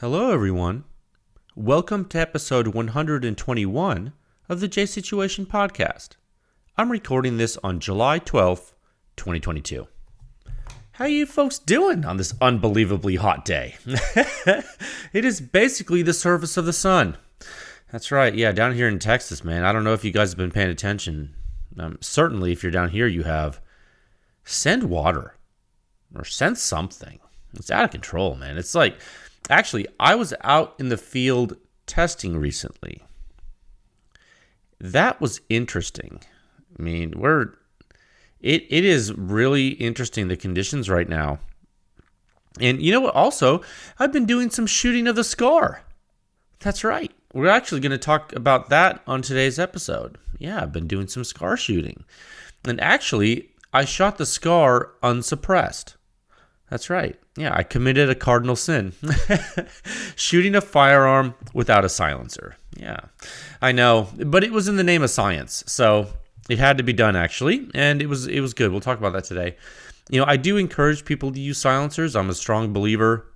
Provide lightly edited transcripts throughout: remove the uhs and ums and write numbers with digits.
Hello, everyone. Welcome to episode 121 of the J Situation Podcast. I'm recording this on July 12th, 2022. How are you folks doing on this unbelievably hot day? It is basically the surface of the sun. That's right. Yeah, down here in Texas, man. I don't know if you guys have been paying attention. Certainly, if you're down here, you have. Send water or send something. It's out of control, man. It's like, actually, I was out in the field testing recently. That was interesting. I mean, it is really interesting, the conditions right now. And you know what? Also, I've been doing some shooting of the SCAR. That's right. We're actually going to talk about that on today's episode. Yeah, I've been doing some SCAR shooting. And actually, I shot the SCAR unsuppressed. That's right. Yeah, I committed a cardinal sin. Shooting a firearm without a silencer. Yeah, I know. But it was in the name of science. So it had to be done, actually. And it was good. We'll talk about that today. You know, I do encourage people to use silencers. I'm a strong believer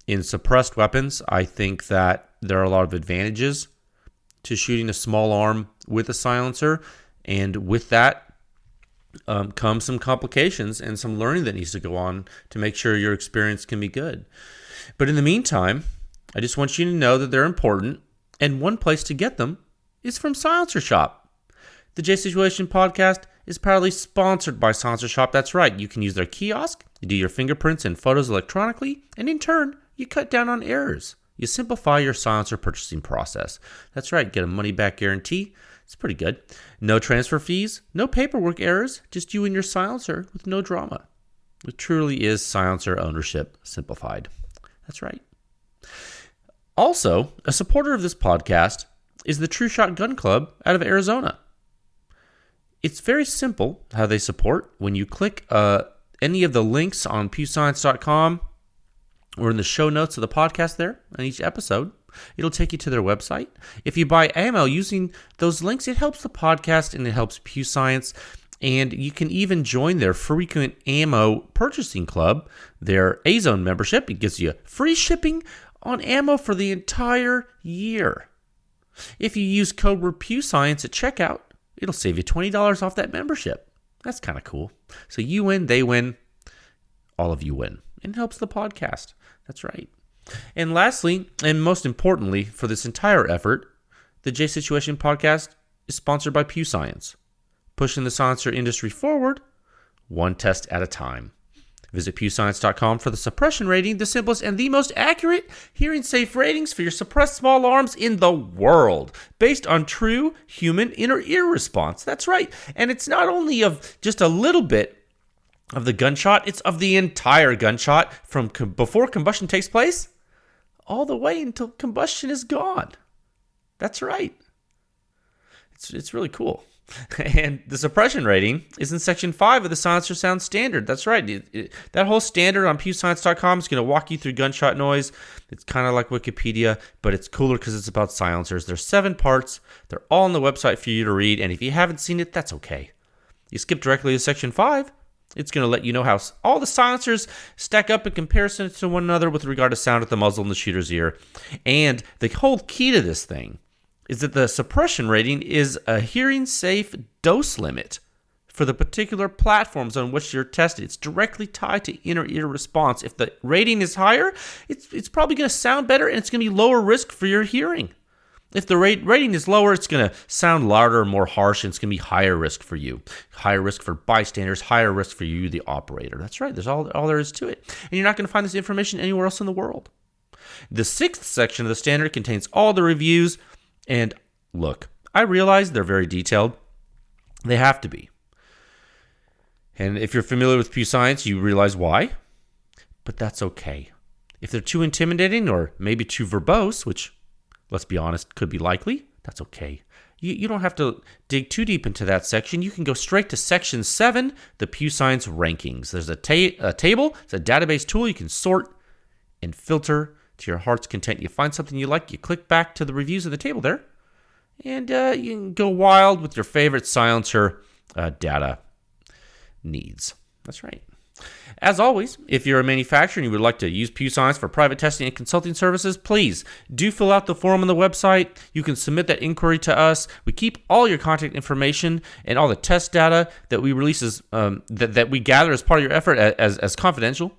in suppressed weapons. I think that there are a lot of advantages to shooting a small arm with a silencer. And with that, come some complications and some learning that needs to go on to make sure your experience can be good. But in the meantime, I just want you to know that they're important, and one place to get them is from Silencer Shop. The J Situation Podcast is proudly sponsored by Silencer Shop. That's right. You can use their kiosk, you do your fingerprints and photos electronically, and in turn, you cut down on errors. You simplify your silencer purchasing process. That's right. Get a money-back guarantee. It's pretty good. No transfer fees, no paperwork errors, just you and your silencer with no drama. It truly is silencer ownership simplified. That's right. Also, a supporter of this podcast is the True Shot Gun Club out of Arizona. It's very simple how they support. When you click any of the links on pewscience.com or in the show notes of the podcast there on each episode, it'll take you to their website. If you buy ammo using those links, it helps the podcast and it helps Pew Science. And you can even join their frequent ammo purchasing club, their A-Zone membership. It gives you free shipping on ammo for the entire year. If you use code word Pew Science at checkout, it'll save you $20 off that membership. That's kind of cool. So you win, they win, all of you win. And it helps the podcast. That's right. And lastly, and most importantly for this entire effort, the J Situation Podcast is sponsored by Pew Science, pushing the silencer industry forward, one test at a time. Visit pewscience.com for the suppression rating, the simplest and the most accurate hearing-safe ratings for your suppressed small arms in the world, based on true human inner ear response. That's right. And it's not only of just a little bit of the gunshot, it's of the entire gunshot from before combustion takes place all the way until combustion is gone. That's right. It's really cool. And the suppression rating is in Section 5 of the Silencer Sound Standard. That's right. That whole standard on pewscience.com is going to walk you through gunshot noise. It's kind of like Wikipedia, but it's cooler because it's about silencers. There's 7 parts. They're all on the website for you to read. And if you haven't seen it, that's okay. You skip directly to Section 5. It's going to let you know how all the silencers stack up in comparison to one another with regard to sound at the muzzle and the shooter's ear. And the whole key to this thing is that the suppression rating is a hearing-safe dose limit for the particular platforms on which you're tested. It's directly tied to inner ear response. If the rating is higher, it's probably going to sound better and it's going to be lower risk for your hearing. If the rating is lower, it's going to sound louder, more harsh, and it's going to be higher risk for you. Higher risk for bystanders, higher risk for you, the operator. That's right. There's all there is to it. And you're not going to find this information anywhere else in the world. The 6th section of the standard contains all the reviews. And look, I realize they're very detailed. They have to be. And if you're familiar with Pew Science, you realize why. But that's okay. If they're too intimidating or maybe too verbose, which, let's be honest, could be likely, that's okay. You don't have to dig too deep into that section. You can go straight to Section 7, the Pew Science rankings. There's a table. It's a database tool. You can sort and filter to your heart's content. You find something you like, you click back to the reviews of the table there, and you can go wild with your favorite silencer data needs. That's right. As always, if you're a manufacturer and you would like to use PEW Science for private testing and consulting services, please do fill out the form on the website. You can submit that inquiry to us. We keep all your contact information and all the test data that we release that we gather as part of your effort as confidential.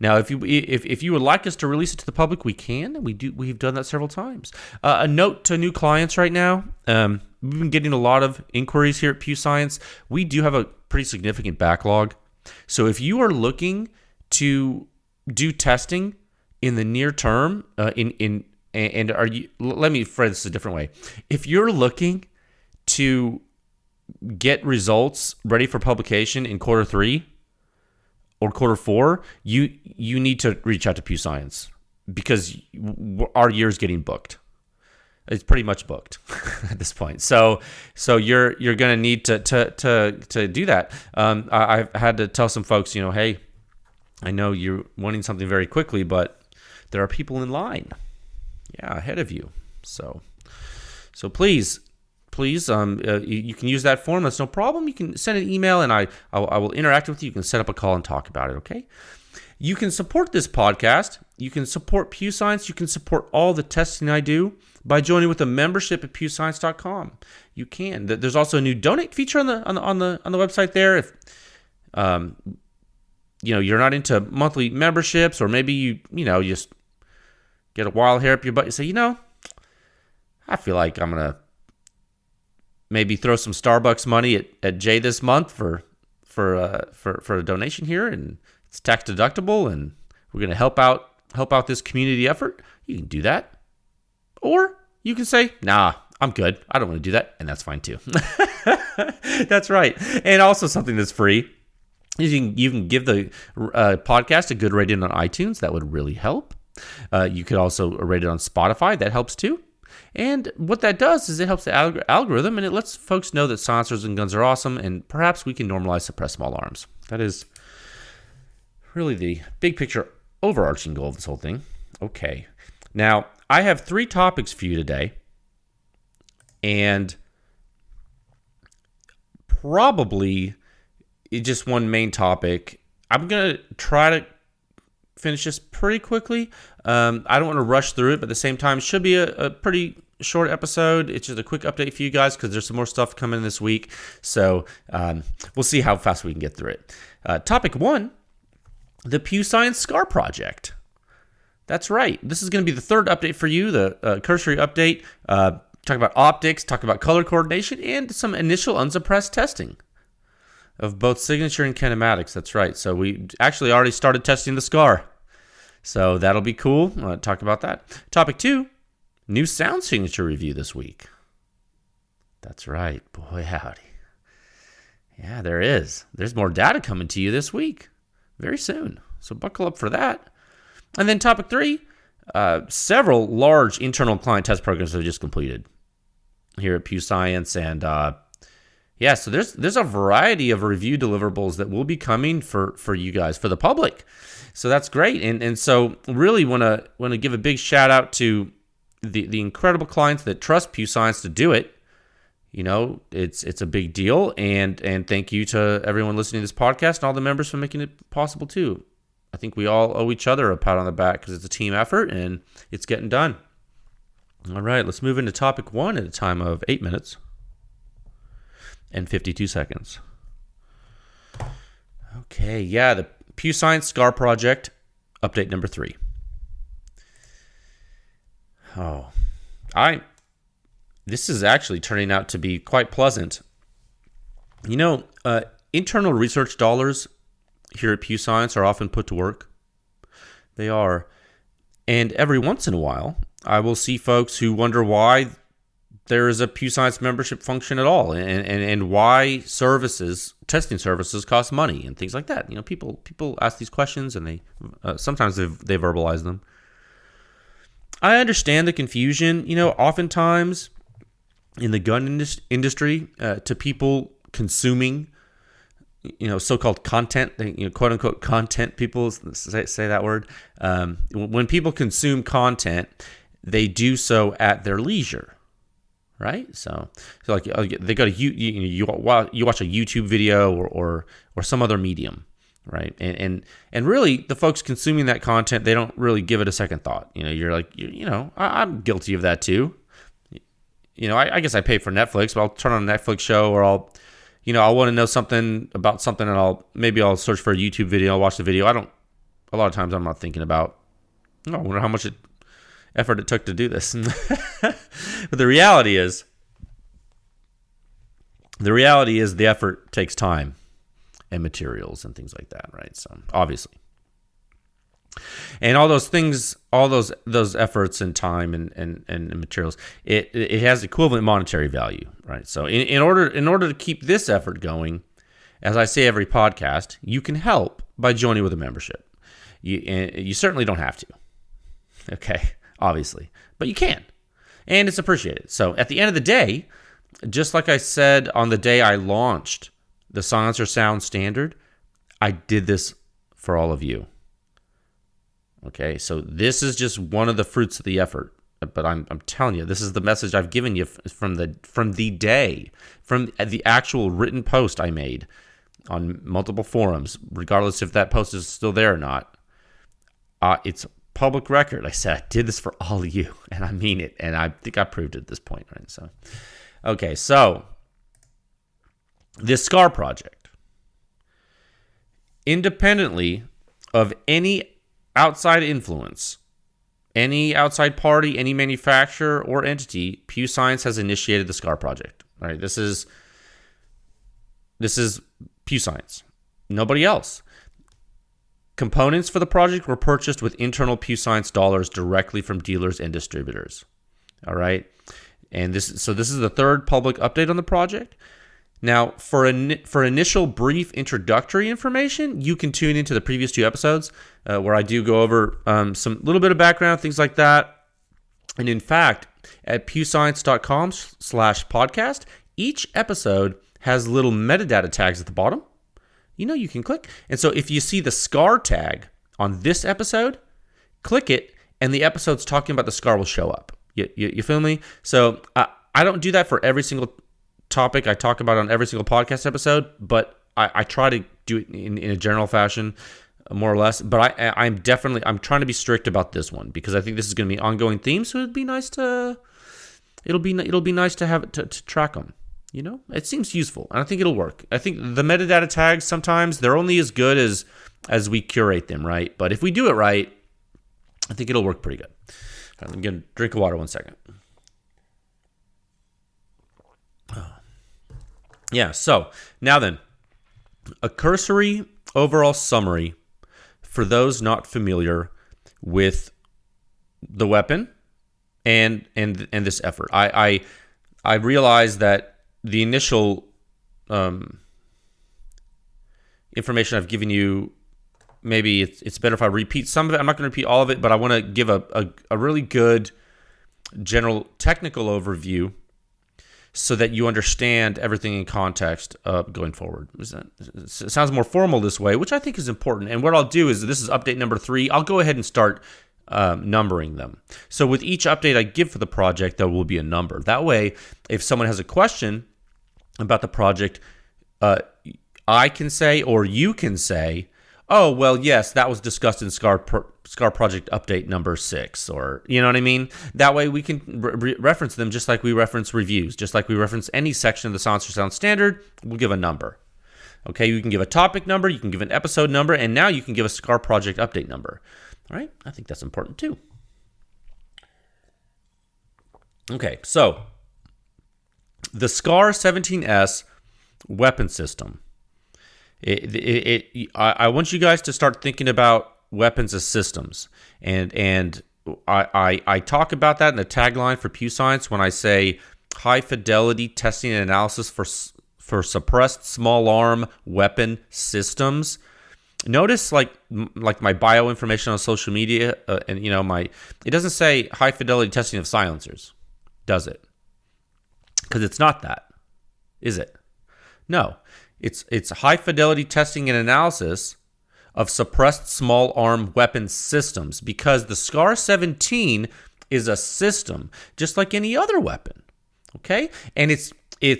Now, if you would like us to release it to the public, we can. We've done that several times. A note to new clients right now. We've been getting a lot of inquiries here at PEW Science. We do have a pretty significant backlog. So if you are looking to do testing in the near term, let me phrase this a different way. If you're looking to get results ready for publication in quarter 3 or quarter 4, you need to reach out to PEW Science because our year is getting booked. It's pretty much booked at this point. So you're going to need to do that. I've had to tell some folks, hey, I know you're wanting something very quickly, but there are people in line, ahead of you. So please, you can use that form. That's no problem. You can send an email, and I will interact with you. You can set up a call and talk about it. Okay. You can support this podcast. You can support PEW Science. You can support all the testing I do by joining with a membership at pewscience.com. You can. There's also a new donate feature on the website there. If you're not into monthly memberships, or maybe you just get a wild hair up your butt. You say, I feel like I'm gonna maybe throw some Starbucks money at Jay this month for a donation here, and it's tax deductible, and we're going to help out this community effort. You can do that. Or you can say, nah, I'm good. I don't want to do that. And that's fine too. That's right. And also something that's free. You can give the podcast a good rating on iTunes. That would really help. You could also rate it on Spotify. That helps too. And what that does is it helps the algorithm, and it lets folks know that silencers and guns are awesome, and perhaps we can normalize suppressed small arms. That is really the big picture overarching goal of this whole thing. Okay. Now, I have 3 topics for you today, and probably just one main topic. I'm going to try to finish this pretty quickly. I don't want to rush through it, but at the same time, it should be a pretty short episode. It's just a quick update for you guys because there's some more stuff coming this week. So we'll see how fast we can get through it. Topic 1, the PEW Science SCAR Project. That's right. This is going to be the 3rd update for you, the cursory update. Talk about optics, talk about color coordination, and some initial unsuppressed testing of both signature and kinematics. That's right. So we actually already started testing the SCAR. So that'll be cool. Talk about that. Topic 2, new sound signature review this week. That's right. Boy, howdy. Yeah, there is. There's more data coming to you this week. Very soon. So buckle up for that. And then topic 3, several large internal client test programs have just completed here at PEW Science. And so there's a variety of review deliverables that will be coming for you guys, for the public. So that's great. And so really want to give a big shout out to the incredible clients that trust PEW Science to do it. It's a big deal. And thank you to everyone listening to this podcast and all the members for making it possible too. I think we all owe each other a pat on the back because it's a team effort and it's getting done. All right, let's move into topic 1 at a time of 8 minutes and 52 seconds. Okay, the PEW Science SCAR Project, update number 3. This is actually turning out to be quite pleasant. Internal research dollars here at PEW Science are often put to work. They are. And every once in a while, I will see folks who wonder why there is a PEW Science membership function at all, and why testing services cost money and things like that. People ask these questions, and they sometimes they verbalize them. I understand the confusion. Oftentimes in the gun industry, to people consuming so-called content, quote unquote content, people say that word. When people consume content, they do so at their leisure, right? So like they go to you watch a YouTube video or some other medium, right? And really, the folks consuming that content, they don't really give it a second thought. You're like, I'm guilty of that too. I guess I pay for Netflix, but I'll turn on a Netflix show, or I'll want to know something about something, and I'll search for a YouTube video, I'll watch the video. A lot of times I'm not thinking about, I wonder how much effort it took to do this. But the reality is the effort takes time and materials and things like that, right? So obviously. And all those things, all those efforts and time and materials, it has equivalent monetary value, right? So in order to keep this effort going, as I say every podcast, you can help by joining with a membership. You certainly don't have to, okay, obviously, but you can, and it's appreciated. So at the end of the day, just like I said on the day I launched the Silencer Sound Standard, I did this for all of you. Okay, so this is just one of the fruits of the effort. But I'm telling you, this is the message I've given you from the actual written post I made on multiple forums, regardless if that post is still there or not. It's public record. I said I did this for all of you, and I mean it, and I think I proved it at this point, right? So, okay, so this SCAR project, independently of any outside influence, any outside party, any manufacturer or entity, PEW Science has initiated the SCAR project. All right, this is PEW Science, nobody else. Components for the project were purchased with internal PEW Science dollars directly from dealers and distributors. All right, and this is the third public update on the project. Now, for initial brief introductory information, you can tune into the previous 2 episodes where I do go over some little bit of background, things like that. And in fact, at pewscience.com/podcast, each episode has little metadata tags at the bottom. You can click. And so if you see the SCAR tag on this episode, click it, and the episode's talking about the SCAR will show up. You feel me? So I don't do that for every single topic I talk about on every single podcast episode, but I try to do it in a general fashion, more or less. But I'm trying to be strict about this one because I think this is going to be an ongoing theme. So it'll be nice to have it to track them. It seems useful, and I think it'll work. I think the metadata tags sometimes they're only as good as we curate them, right? But if we do it right, I think it'll work pretty good. I'm gonna drink of water 1 second. Yeah, so now then, a cursory overall summary for those not familiar with the weapon and this effort. I realize that the initial information I've given you, maybe it's better if I repeat some of it. I'm not going to repeat all of it, but I want to give a really good general technical overview so that you understand everything in context going forward. It sounds more formal this way, which I think is important. And what I'll do is, this is update number 3. I'll go ahead and start numbering them. So with each update I give for the project, there will be a number. That way, if someone has a question about the project, I can say, or you can say, oh, well, yes, that was discussed in SCAR Project Update number 6, or, you know what I mean? That way we can reference them just like we reference reviews, just like we reference any section of the Silencer Sound Standard. We'll give a number. Okay, you can give a topic number, you can give an episode number, and now you can give a SCAR Project Update number. All right, I think that's important too. Okay, so the SCAR 17S weapon system. I want you guys to start thinking about weapons as systems, and I talk about that in the tagline for PEW Science when I say high fidelity testing and analysis for suppressed small arm weapon systems. Notice like my bio information on social media, and it doesn't say high fidelity testing of silencers, does it? Because it's not that, is it? No. It's high fidelity testing and analysis of suppressed small arm weapon systems, because the SCAR 17 is a system just like any other weapon. Okay? And it's a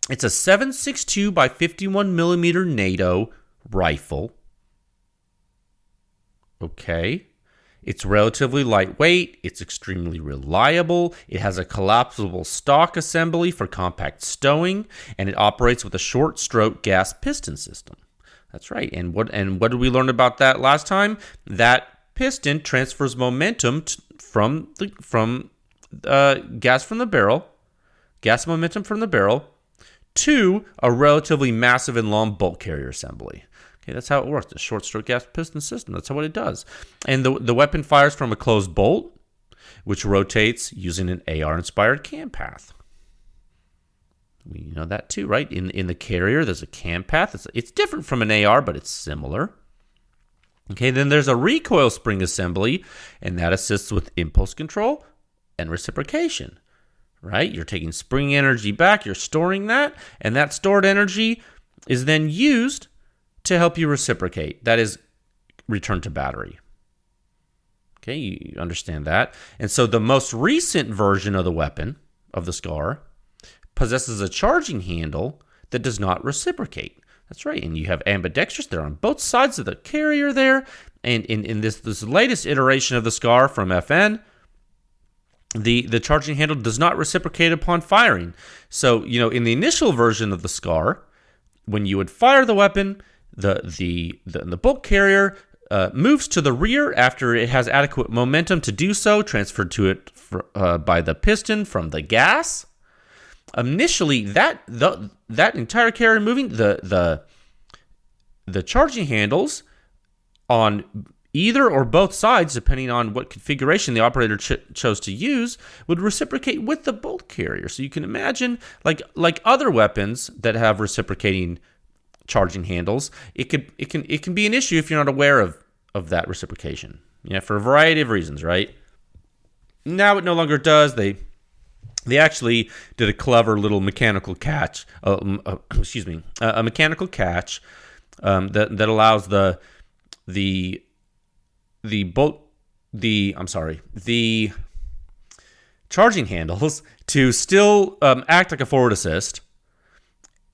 7.62 by 51 millimeter NATO rifle. Okay. It's relatively lightweight, it's extremely reliable, it has a collapsible stock assembly for compact stowing, and it operates with a short stroke gas piston system. That's right. And what did we learn about that last time? That piston transfers momentum from gas momentum from the barrel to a relatively massive and long bolt carrier assembly. Okay, that's how it works. The short stroke gas piston system. That's what it does. And the weapon fires from a closed bolt, which rotates using an AR-inspired cam path. We know that too, right? In the carrier, there's a cam path. It's different from an AR, but it's similar. Okay, then there's a recoil spring assembly, and that assists with impulse control and reciprocation, right? You're taking spring energy back, you're storing that, and that stored energy is then used to help you reciprocate. That is, return to battery. Okay, you understand that. And so the most recent version of the weapon, of the SCAR, possesses a charging handle that does not reciprocate. That's right, and you have ambidextrous. They're on both sides of the carrier there. And in this latest iteration of the SCAR from FN, the charging handle does not reciprocate upon firing. So, in the initial version of the SCAR, when you would fire the weapon, the bolt carrier moves to the rear after it has adequate momentum to do so, transferred to it by the piston from the gas. Initially, that entire carrier moving, the charging handles on either or both sides, depending on what configuration the operator chose to use, would reciprocate with the bolt carrier. So you can imagine, like other weapons that have reciprocating charging handles, it can be an issue if you're not aware of that reciprocation. For a variety of reasons, right? Now it no longer does. They actually did a clever little mechanical catch. A mechanical catch that allows the charging handles to still act like a forward assist.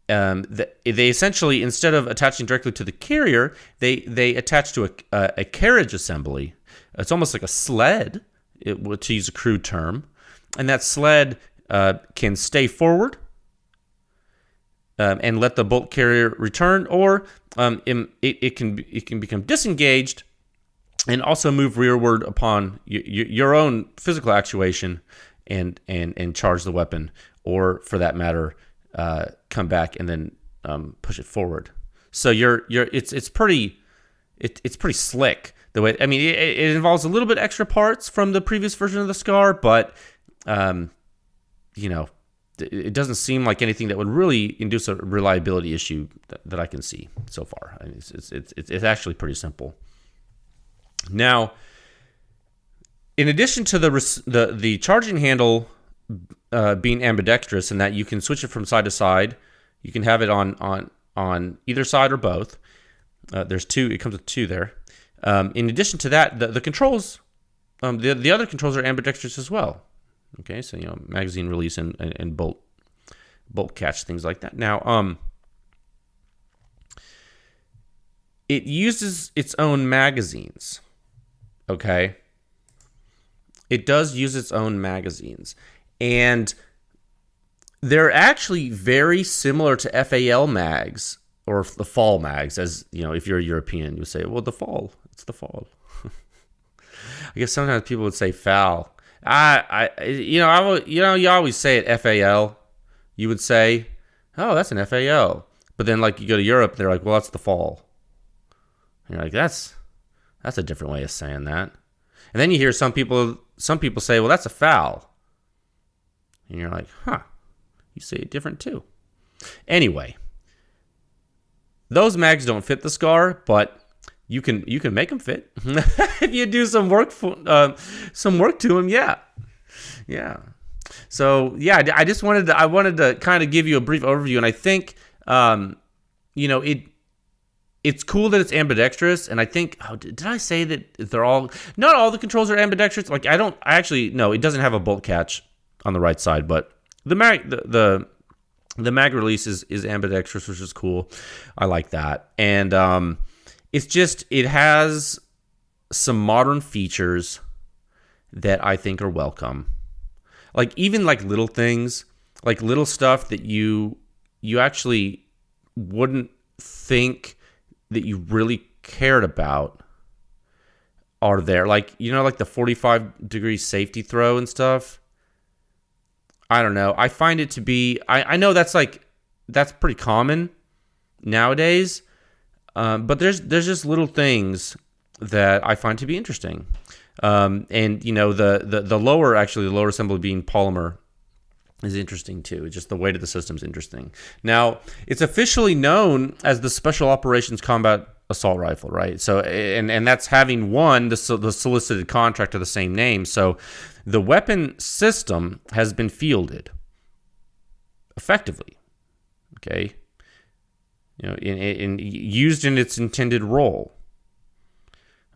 They essentially, instead of attaching directly to the carrier, they attach to a carriage assembly. It's almost like a sled, to use a crude term, and that sled can stay forward and let the bolt carrier return, or it can become disengaged and also move rearward upon your own physical actuation and charge the weapon, or for that matter, come back and then push it forward. So it's pretty slick the way. I mean, it involves a little bit extra parts from the previous version of the SCAR, but it doesn't seem like anything that would really induce a reliability issue that I can see so far. I mean, it's actually pretty simple. Now, in addition to the charging handle being ambidextrous, and that you can switch it from side to side, you can have it on either side or both. There's two. It comes with two there. In addition to that, the controls, the other controls are ambidextrous as well. Okay, so magazine release and bolt catch, things like that. Now, it uses its own magazines. Okay, it does use its own magazines, and they're actually very similar to FAL mags, or the fall mags, as if you're a European, you say, well, it's the fall. I guess sometimes people would say FAL. You always say it FAL. You would say, oh, that's an FAL. But then, you go to Europe, they're like, well, that's the fall. And you're like, that's a different way of saying that. And then you hear some people say, well, that's a FAL. And you're like, huh, you say it different too. Anyway, those mags don't fit the SCAR, but you can make them fit if you do some work to them. Yeah. So I wanted to kind of give you a brief overview, and I think it's cool that it's ambidextrous, and I think did I say that not all the controls are ambidextrous? No, it doesn't have a bolt catch on the right side, but the The mag release is ambidextrous, which is cool. I like that. And it has some modern features that I think are welcome. Like even like little things, like little stuff that you actually wouldn't think that you really cared about are there. Like, like the 45-degree safety throw and stuff. I don't know. I find it to be, I know that's pretty common nowadays. But there's just little things that I find to be interesting. And the lower assembly being polymer is interesting too. Just the weight of the system is interesting. Now, it's officially known as the Special Operations Combat Assault Rifle, right? So, and that's having won the solicited contract of the same name. So, the weapon system has been fielded effectively, okay? Used in its intended role.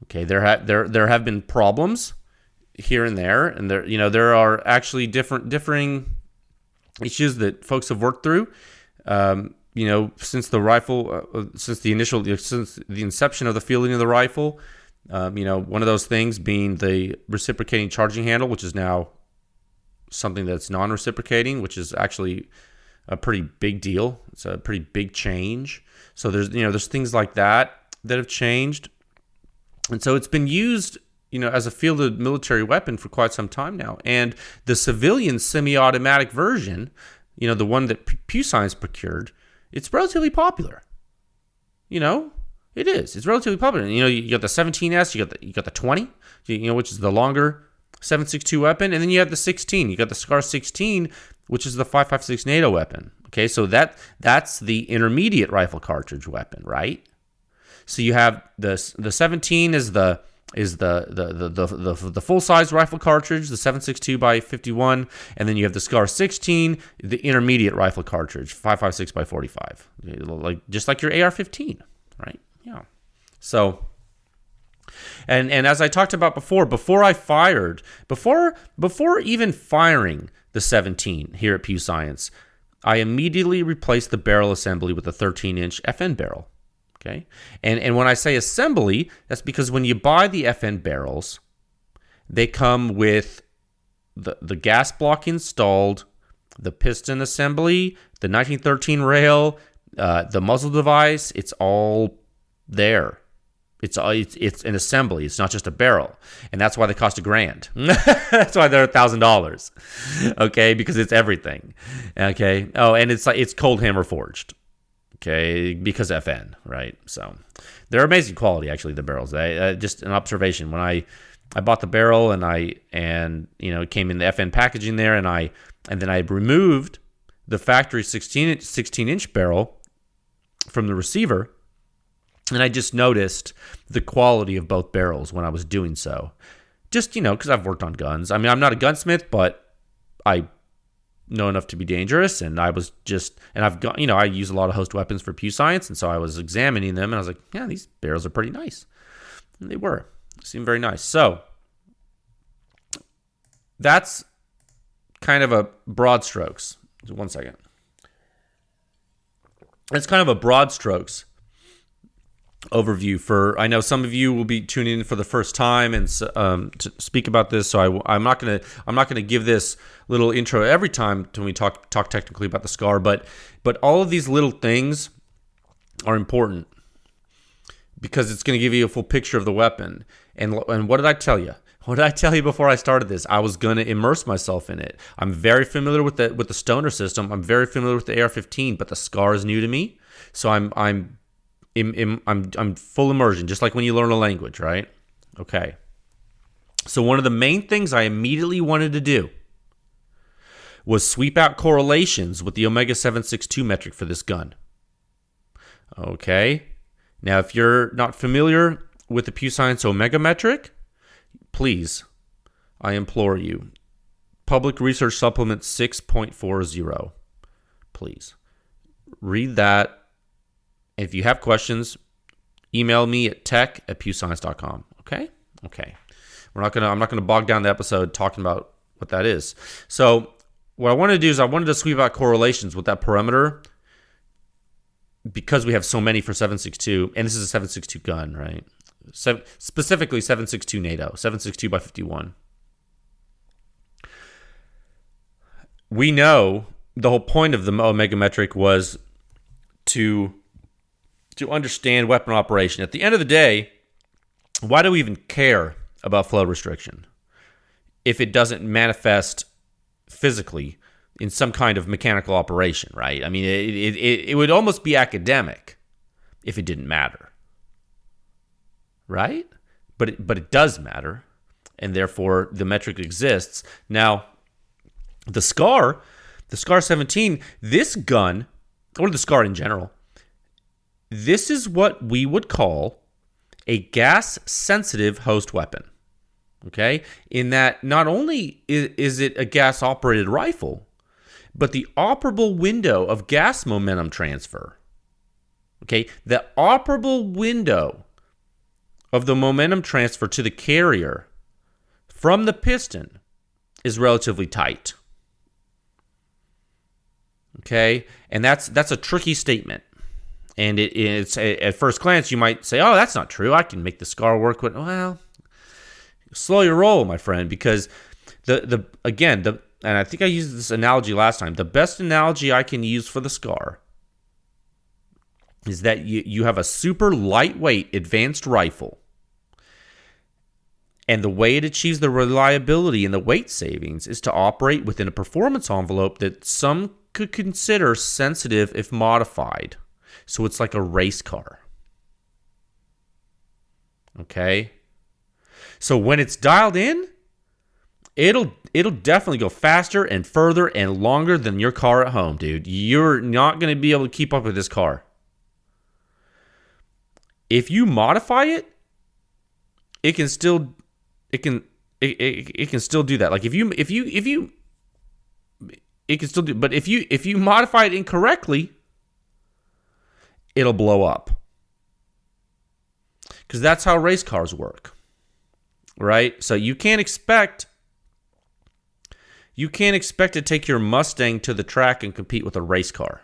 Okay, there have been problems here and there are actually differing issues that folks have worked through. Since the rifle, since the inception of the fielding of the rifle. One of those things being the reciprocating charging handle, which is now something that's non-reciprocating, which is actually a pretty big deal. It's a pretty big change. So there's things like that have changed. And so it's been used, as a fielded military weapon for quite some time now. And the civilian semi-automatic version, the one that PEW Science procured, it's relatively popular. It is. It's relatively popular. You got the 17S, you got the 20, which is the longer 7.62 weapon, and then you have the 16. You got the SCAR 16, which is the 5.56 NATO weapon. Okay, so that's the intermediate rifle cartridge weapon, right? So you have the 17 is the full size rifle cartridge, the 7.62 by 51, and then you have the SCAR 16, the intermediate rifle cartridge, 5.56 by 45, just like your AR-15, right? Yeah. So, and as I talked about before even firing the 17 here at PEW Science, I immediately replaced the barrel assembly with a 13-inch FN barrel. Okay, and when I say assembly, that's because when you buy the FN barrels, they come with the gas block installed, the piston assembly, the 1913 rail, the muzzle device. It's all there. It's an assembly. It's not just a barrel, and that's why they cost $1,000. That's why they're $1,000. Okay, because it's everything. Okay. Oh, and it's cold hammer forged. Okay, because FN, right? So they're amazing quality, actually, the barrels. Just an observation. When I bought the barrel and it came in the FN packaging there, and then I removed the factory 16-inch barrel from the receiver, and I just noticed the quality of both barrels when I was doing so. Just, because I've worked on guns. I mean, I'm not a gunsmith, but I know enough to be dangerous, and I was just, and I've got, I use a lot of host weapons for PEW Science, and so I was examining them, and I was like, yeah, these barrels are pretty nice. And they seemed very nice. So that's kind of a broad strokes. 1 second. It's kind of a broad strokes overview for, I know some of you will be tuning in for the first time and to speak about this, so I'm not gonna give this little intro every time when we talk technically about the SCAR, but all of these little things are important because it's going to give you a full picture of the weapon. And what did I tell you? What did I tell you before I started this? I was going to immerse myself in it. I'm very familiar with the Stoner system. I'm very familiar with the AR-15, but the SCAR is new to me, so I'm full immersion, just like when you learn a language, right? Okay. So one of the main things I immediately wanted to do was sweep out correlations with the Omega 762 metric for this gun. Okay. Now, if you're not familiar with the PEW Science Omega metric, please, I implore you, Public Research Supplement 6.40. Please read that. If you have questions, email me at tech@pewscience.com. Okay? Okay. I'm not gonna bog down the episode talking about what that is. So what I wanted to do is I wanted to sweep out correlations with that perimeter because we have so many for 7.62, and this is a 7.62 gun, right? Specifically 7.62 NATO, 7.62 by 51. We know the whole point of the Omega metric was to understand weapon operation. At the end of the day, why do we even care about flow restriction if it doesn't manifest physically in some kind of mechanical operation, right? I mean, it would almost be academic if it didn't matter, right? But it does matter, and therefore the metric exists. Now, the SCAR 17, this gun, or the SCAR in general, this is what we would call a gas-sensitive host weapon, okay? In that not only is it a gas-operated rifle, but the operable window of gas momentum transfer, okay? The operable window of the momentum transfer to the carrier from the piston is relatively tight, okay? And that's a tricky statement. And it's at first glance, you might say, oh, that's not true. I can make the SCAR work with, well, slow your roll, my friend, because and I think I used this analogy last time. The best analogy I can use for the SCAR is that you have a super lightweight advanced rifle, and the way it achieves the reliability and the weight savings is to operate within a performance envelope that some could consider sensitive if modified. So it's like a race car. Okay? So when it's dialed in, it'll definitely go faster and further and longer than your car at home, dude. You're not going to be able to keep up with this car. If you modify it, it can still do that. Like it can still do, but if you modify it incorrectly, it'll blow up. Because that's how race cars work, right? So you can't expect to take your Mustang to the track and compete with a race car.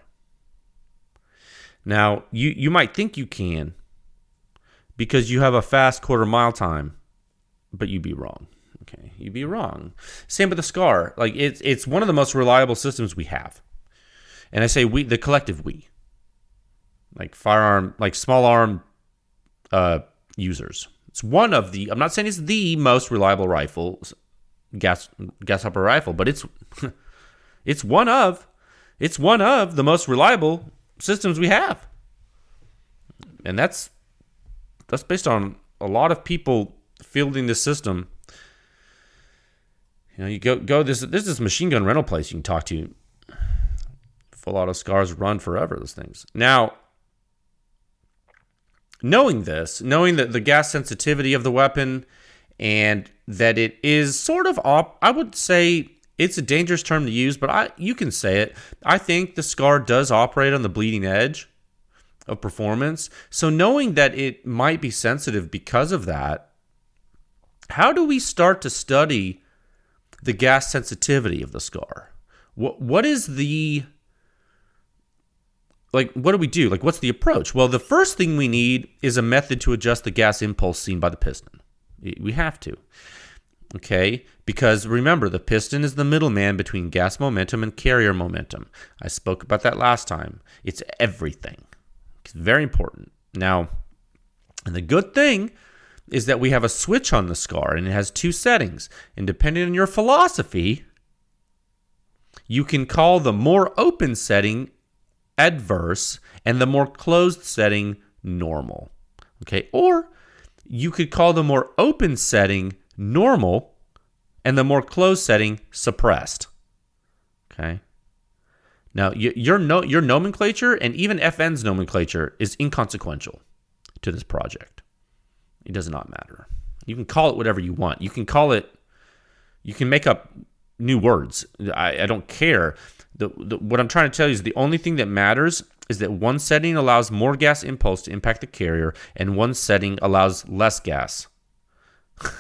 Now, you might think you can because you have a fast quarter mile time, but you'd be wrong. Okay, you'd be wrong. Same with the SCAR. Like it's one of the most reliable systems we have. And I say we, the collective we. Like firearm, like small arm users. It's one of the, I'm not saying it's the most reliable rifle, gas operated rifle, but it's one of the most reliable systems we have. And that's based on a lot of people fielding this system. You know, you go there's this machine gun rental place you can talk to. Full auto SCARs run forever, those things. Now, knowing that the gas sensitivity of the weapon and that it is sort of I would say it's a dangerous term to use, but you can say it. I think the SCAR does operate on the bleeding edge of performance. So knowing that it might be sensitive because of that, how do we start to study the gas sensitivity of the SCAR? What is the... Like, what do we do? Like, what's the approach? Well, the first thing we need is a method to adjust the gas impulse seen by the piston. We have to. Okay? Because remember, the piston is the middleman between gas momentum and carrier momentum. I spoke about that last time. It's everything. It's very important. Now, and the good thing is that we have a switch on the SCAR, and it has two settings. And depending on your philosophy, you can call the more open setting adverse and the more closed setting normal. Okay? Or you could call the more open setting normal and the more closed setting suppressed. Okay? Now, your nomenclature and even FN's nomenclature is inconsequential to this project. It does not matter. You can call it whatever you want. You can make up new words. I don't care. What I'm trying to tell you is the only thing that matters is that one setting allows more gas impulse to impact the carrier and one setting allows less gas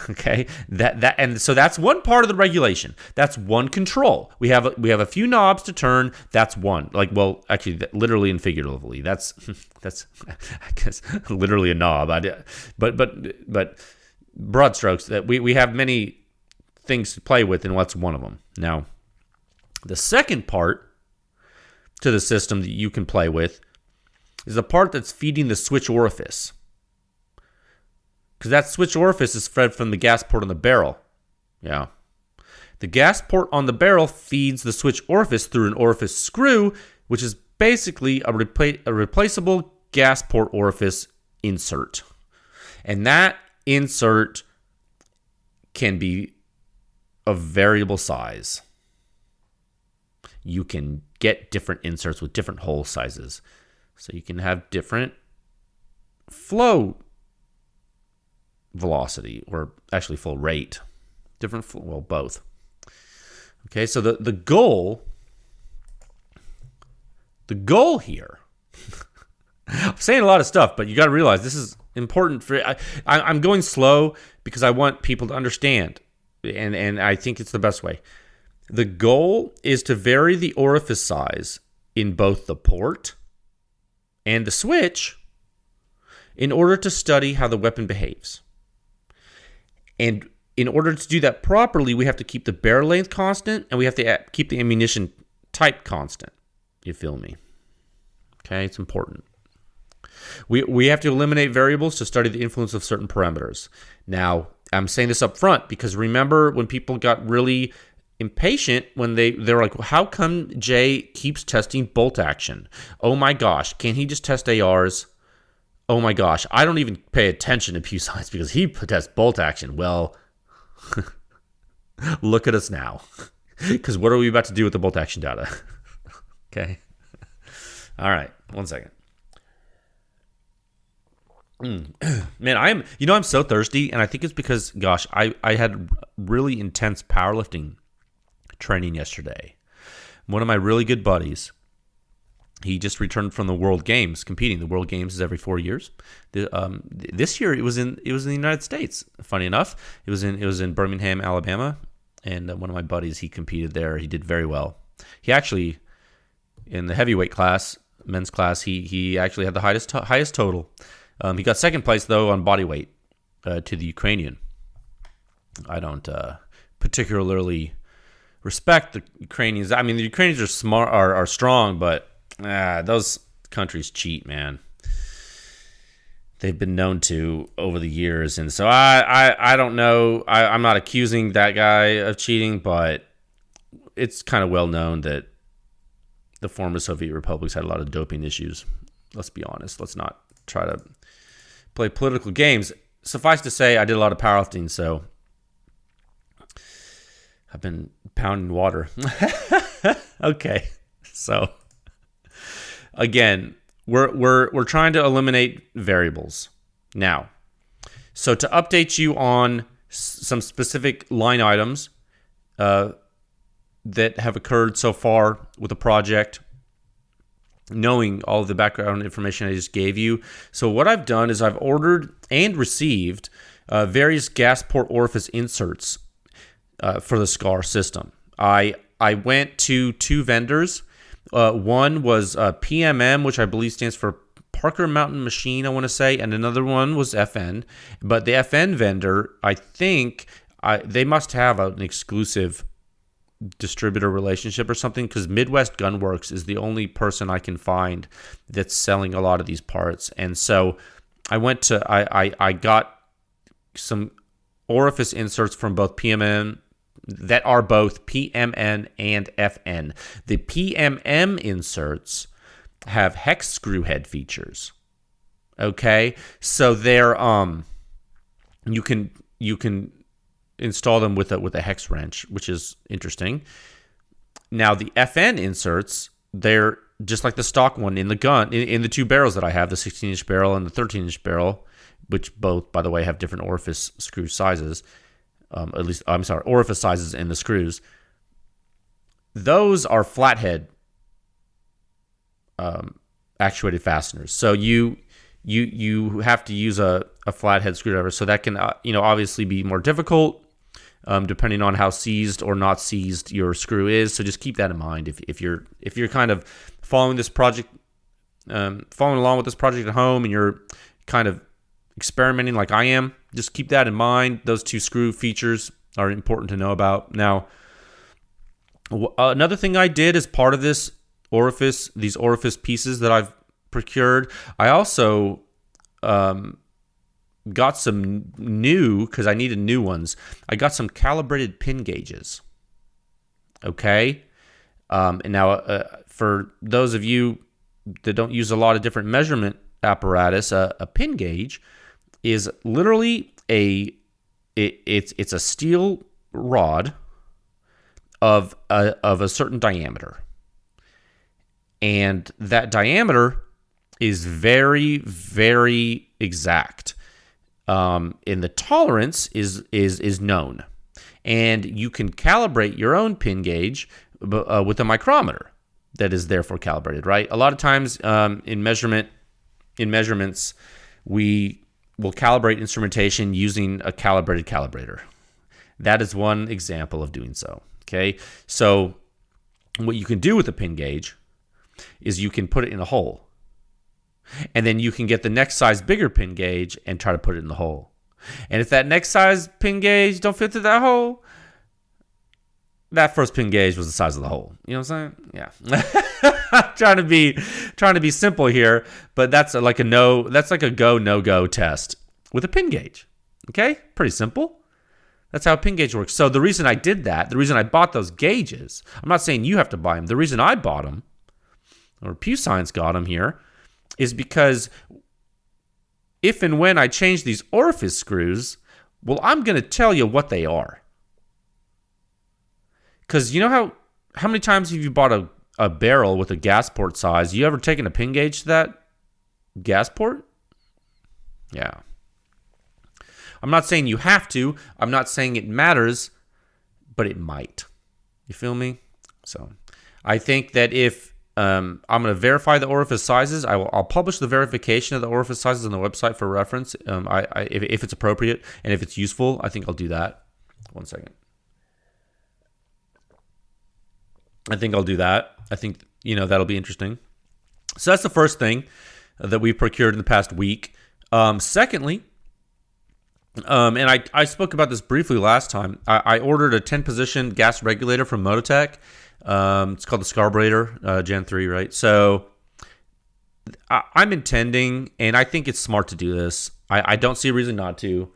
Okay, and so that's one part of the regulation. That's one control. We have a few knobs to turn. That's one. Like, well, actually, literally and figuratively. That's I guess literally a knob. But broad strokes. That we have many things to play with, and what's one of them. Now, the second part to the system that you can play with is the part that's feeding the switch orifice. Because that switch orifice is fed from the gas port on the barrel. Yeah. The gas port on the barrel feeds the switch orifice through an orifice screw, which is basically a replaceable gas port orifice insert. And that insert can be of variable size. You can get different inserts with different hole sizes. So you can have different flow velocity, or actually flow rate. Both. Okay, so the goal here, I'm saying a lot of stuff, but you got to realize this is important I'm going slow because I want people to understand, and I think it's the best way. The goal is to vary the orifice size in both the port and the switch in order to study how the weapon behaves. And in order to do that properly, we have to keep the barrel length constant, and we have to keep the ammunition type constant. You feel me? Okay, it's important. We have to eliminate variables to study the influence of certain parameters. Now, I'm saying this up front because remember when people got really impatient when they're like, well, how come Jay keeps testing bolt action? Oh my gosh, can't he just test ARs? Oh my gosh, I don't even pay attention to PEW Science because he tests bolt action. Well, look at us now. Because what are we about to do with the bolt action data? Okay. All right, 1 second. Man, I'm so thirsty, and I think it's because, gosh, I had really intense powerlifting training yesterday. One of my really good buddies, he just returned from the World Games competing. The World Games is every 4 years. This year it was in the United States. Funny enough, it was in Birmingham, Alabama, and one of my buddies, he competed there. He did very well. He actually, in the heavyweight class, men's class, he actually had the highest total. He got second place though on body weight to the Ukrainian. I don't particularly respect the Ukrainians. I mean, the Ukrainians are smart, are strong, but those countries cheat, man. They've been known to over the years, and so I don't know. I'm not accusing that guy of cheating, but it's kind of well known that the former Soviet republics had a lot of doping issues. Let's be honest. Let's not try to play political games. Suffice to say, I did a lot of powerlifting, so I've been pounding water. Okay, so again, we're trying to eliminate variables now. So to update you on some specific line items that have occurred so far with the project, knowing all of the background information I just gave you. So what I've done is I've ordered and received various gas port orifice inserts for the SCAR system. I went to two vendors. One was PMM, which I believe stands for Parker Mountain Machine, I want to say, and another one was FN. But the FN vendor, I think they must have an exclusive distributor relationship or something, because Midwest Gunworks is the only person I can find that's selling a lot of these parts. And so I went to I got some orifice inserts from both PMM that are both PMN and FN. The PMM inserts have hex screw head features. Okay, so they're you can install them with a hex wrench, which is interesting. Now the FN inserts, they're just like the stock one in the gun, in the two barrels that I have, the 16-inch barrel and the 13-inch barrel, which both, by the way, have different orifice screw sizes. Orifice sizes in the screws. Those are flathead actuated fasteners. So you have to use a a flathead screwdriver. So that can, obviously be more difficult depending on how seized or not seized your screw is. So just keep that in mind if you're kind of following this project, following along with this project at home, and you're kind of experimenting like I am. Just keep that in mind. Those two screw features are important to know about. Now, another thing I did as part of these orifice pieces that I've procured, I also got some new, because I needed new ones. I got some calibrated pin gauges. Okay? And now, for those of you that don't use a lot of different measurement apparatus, a pin gauge is literally it's a steel rod of a certain diameter, and that diameter is very, very exact, and the tolerance is known, and you can calibrate your own pin gauge with a micrometer that is therefore calibrated. Right? A lot of times in measurements, we will calibrate instrumentation using a calibrated calibrator. That is one example of doing so. Okay, so what you can do with a pin gauge is you can put it in a hole, and then you can get the next size bigger pin gauge and try to put it in the hole. And if that next size pin gauge don't fit through that hole, that first pin gauge was the size of the hole. You know what I'm saying? Yeah. trying to be simple here, but that's like a go no go test with a pin gauge. Okay? Pretty simple. That's how a pin gauge works. So the reason I did that, the reason I bought those gauges, I'm not saying you have to buy them. The reason I bought them, or PEW Science got them here, is because if and when I change these orifice screws, well, I'm going to tell you what they are. Because you know how many times have you bought a barrel with a gas port size? You ever taken a pin gauge to that gas port? Yeah. I'm not saying you have to. I'm not saying it matters, but it might. You feel me? So I think that if I'm going to verify the orifice sizes, I'll publish the verification of the orifice sizes on the website for reference. If it's appropriate and if it's useful, I think I'll do that. One second. I think I'll do that. I think, that'll be interesting. So that's the first thing that we procured in the past week. Secondly, and I spoke about this briefly last time, I ordered a 10-position gas regulator from Mototech. It's called the SCAR Gen 3, right? So I'm intending, and I think it's smart to do this. I don't see a reason not to.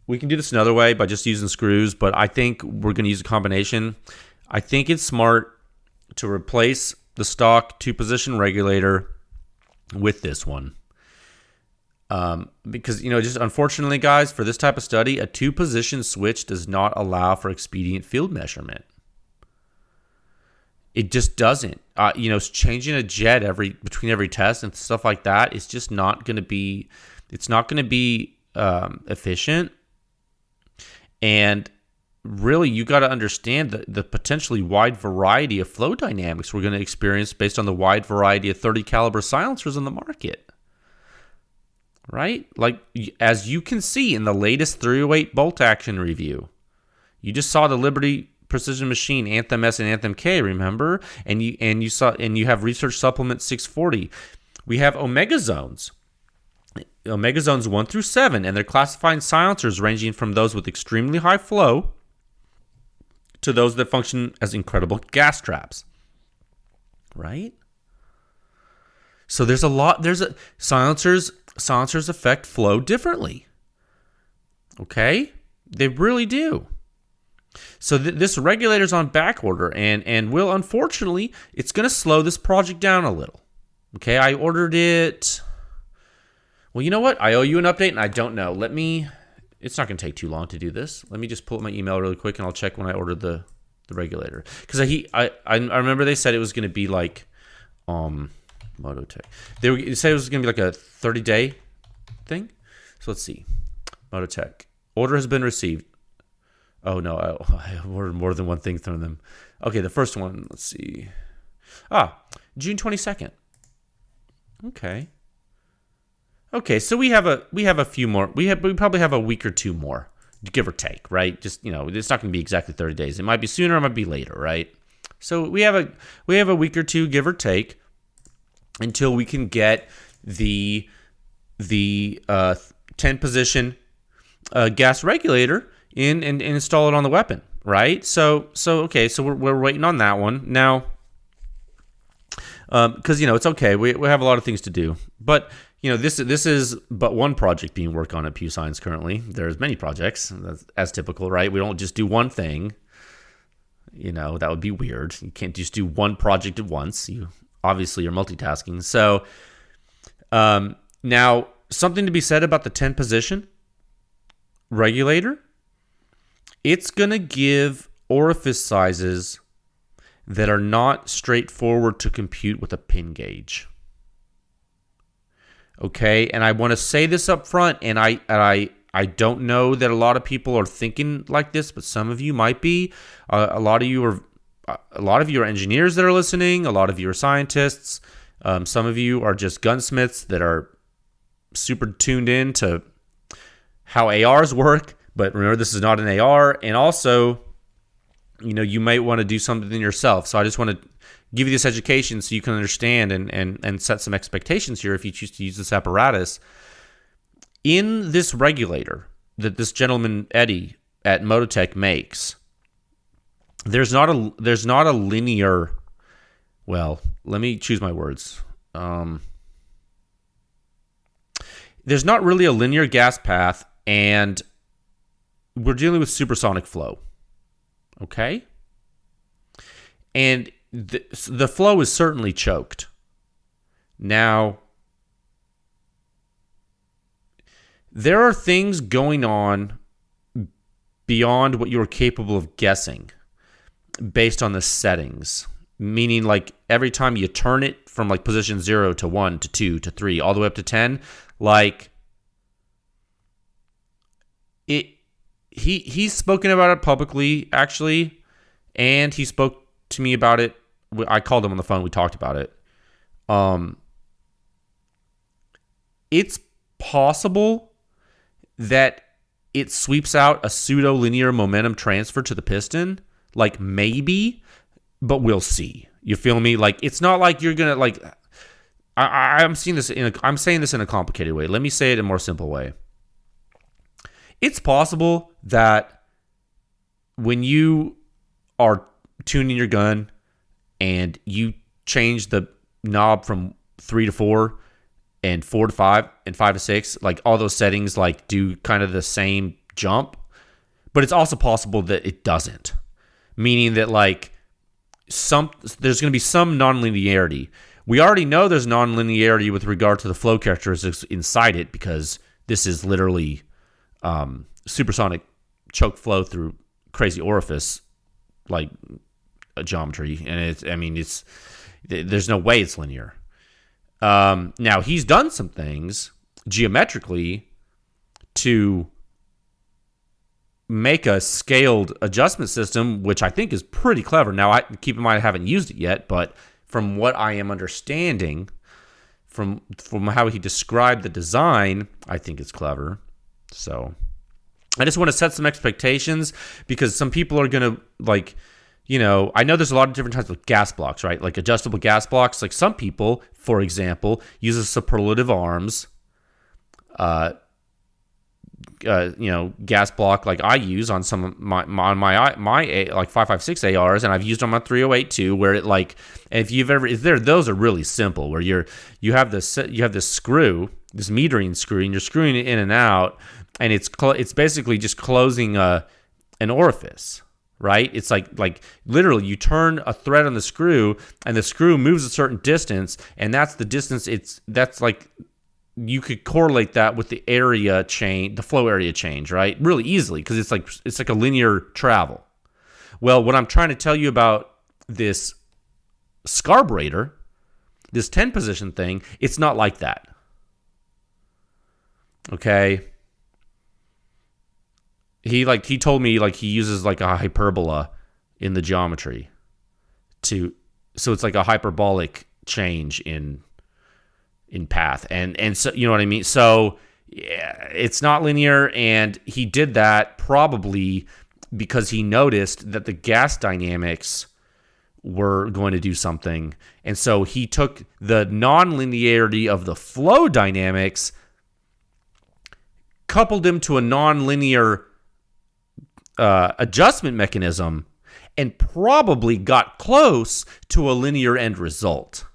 We can do this another way by just using screws, but I think we're going to use a combination. I think it's smart to replace the stock 2-position regulator with this one. Because, just unfortunately, guys, for this type of study, a 2-position switch does not allow for expedient field measurement. It just doesn't. Changing a jet between every test and stuff like that is just not going to be. It's not going to be efficient. And really, you got to understand the potentially wide variety of flow dynamics we're going to experience based on the wide variety of 30 caliber silencers on the market. Right? Like, as you can see in the latest 308 bolt action review, you just saw the Liberty Precision Machine Anthem S and Anthem K, remember? And you have Research Supplement 640. We have Omega Zones 1 through 7, and they're classifying silencers ranging from those with extremely high flow to those that function as incredible gas traps. Right? So silencers affect flow differently. Okay? They really do. So this regulator's on back order, and will, unfortunately, it's going to slow this project down a little. Okay, I ordered it. Well, you know what? I owe you an update, and I don't know. It's not going to take too long to do this. Let me just pull up my email really quick, and I'll check when I ordered the regulator. Because I remember they said it was going to be like Mototech. They said it was going to be like a 30-day thing. So let's see. Mototech. Order has been received. Oh, no. I ordered more than one thing from them. Okay, the first one. Let's see. June 22nd. Okay. Okay, so we have a few more. We probably have a week or two more, give or take, right? Just, it's not going to be exactly 30 days. It might be sooner, it might be later, right? So we have a week or two, give or take, until we can get the 10 position gas regulator in and install it on the weapon, right? So okay, so we're waiting on that one now, because it's okay. We have a lot of things to do, but this is but one project being worked on at PEW Science currently. There's many projects, as typical, right? We don't just do one thing. That would be weird. You can't just do one project at once. You obviously are multitasking. So now, something to be said about the 10 position regulator. It's going to give orifice sizes that are not straightforward to compute with a pin gauge. Okay, and I want to say this up front, and I don't know that a lot of people are thinking like this, but some of you might be. A lot of you are engineers that are listening. A lot of you are scientists. Some of you are just gunsmiths that are super tuned in to how ARs work. But remember, this is not an AR, and also, you might want to do something yourself. So I just want to give you this education so you can understand and set some expectations here if you choose to use this apparatus. In this regulator that this gentleman Eddie at Mototech makes, there's not a linear. Well, let me choose my words. There's not really a linear gas path, and we're dealing with supersonic flow. Okay? And the flow is certainly choked. Now, there are things going on beyond what you're capable of guessing based on the settings. Meaning, like, every time you turn it from, like, position 0 to 1 to 2 to 3 all the way up to 10, like, he's spoken about it publicly, actually, and he spoke to me about it. I called him on the phone. We talked about it. It's possible that it sweeps out a pseudo-linear momentum transfer to the piston. Like, maybe, but we'll see. You feel me? Like, it's not like you're going to, like... I'm saying this in a complicated way. Let me say it in a more simple way. It's possible that when you are tuning your gun and you change the knob from 3 to 4 and 4 to 5 and 5 to 6, like all those settings like do kind of the same jump, but it's also possible that it doesn't. Meaning that like there's going to be some nonlinearity. We already know there's nonlinearity with regard to the flow characteristics inside it because this is literally supersonic choke flow through crazy orifice like a geometry, and there's no way it's linear. Now he's done some things geometrically to make a scaled adjustment system, which I think is pretty clever. Now, keep in mind I haven't used it yet, but from what I am understanding, from how he described the design, I think it's clever. So I just want to set some expectations because some people are going to like, I know there's a lot of different types of gas blocks, right? Like adjustable gas blocks. Like some people, for example, use superlative arms, gas block like I use on some of my like 5.56 ARs, and I've used on my 308 too. Where it like, those are really simple. Where you have this screw, this metering screw, and you're screwing it in and out, and it's basically just closing an orifice, right? It's like literally you turn a thread on the screw, and the screw moves a certain distance, and that's the distance. That's like. You could correlate that with the area change, the flow area change, right? Really easily because it's like a linear travel. Well, what I'm trying to tell you about this SCAR, this 10 position thing, it's not like that. Okay. He told me like he uses like a hyperbola in the geometry so it's like a hyperbolic change in in path. And so, you know what I mean? So yeah, it's not linear, and he did that probably because he noticed that the gas dynamics were going to do something. And so he took the non-linearity of the flow dynamics, coupled them to a non-linear adjustment mechanism, and probably got close to a linear end result.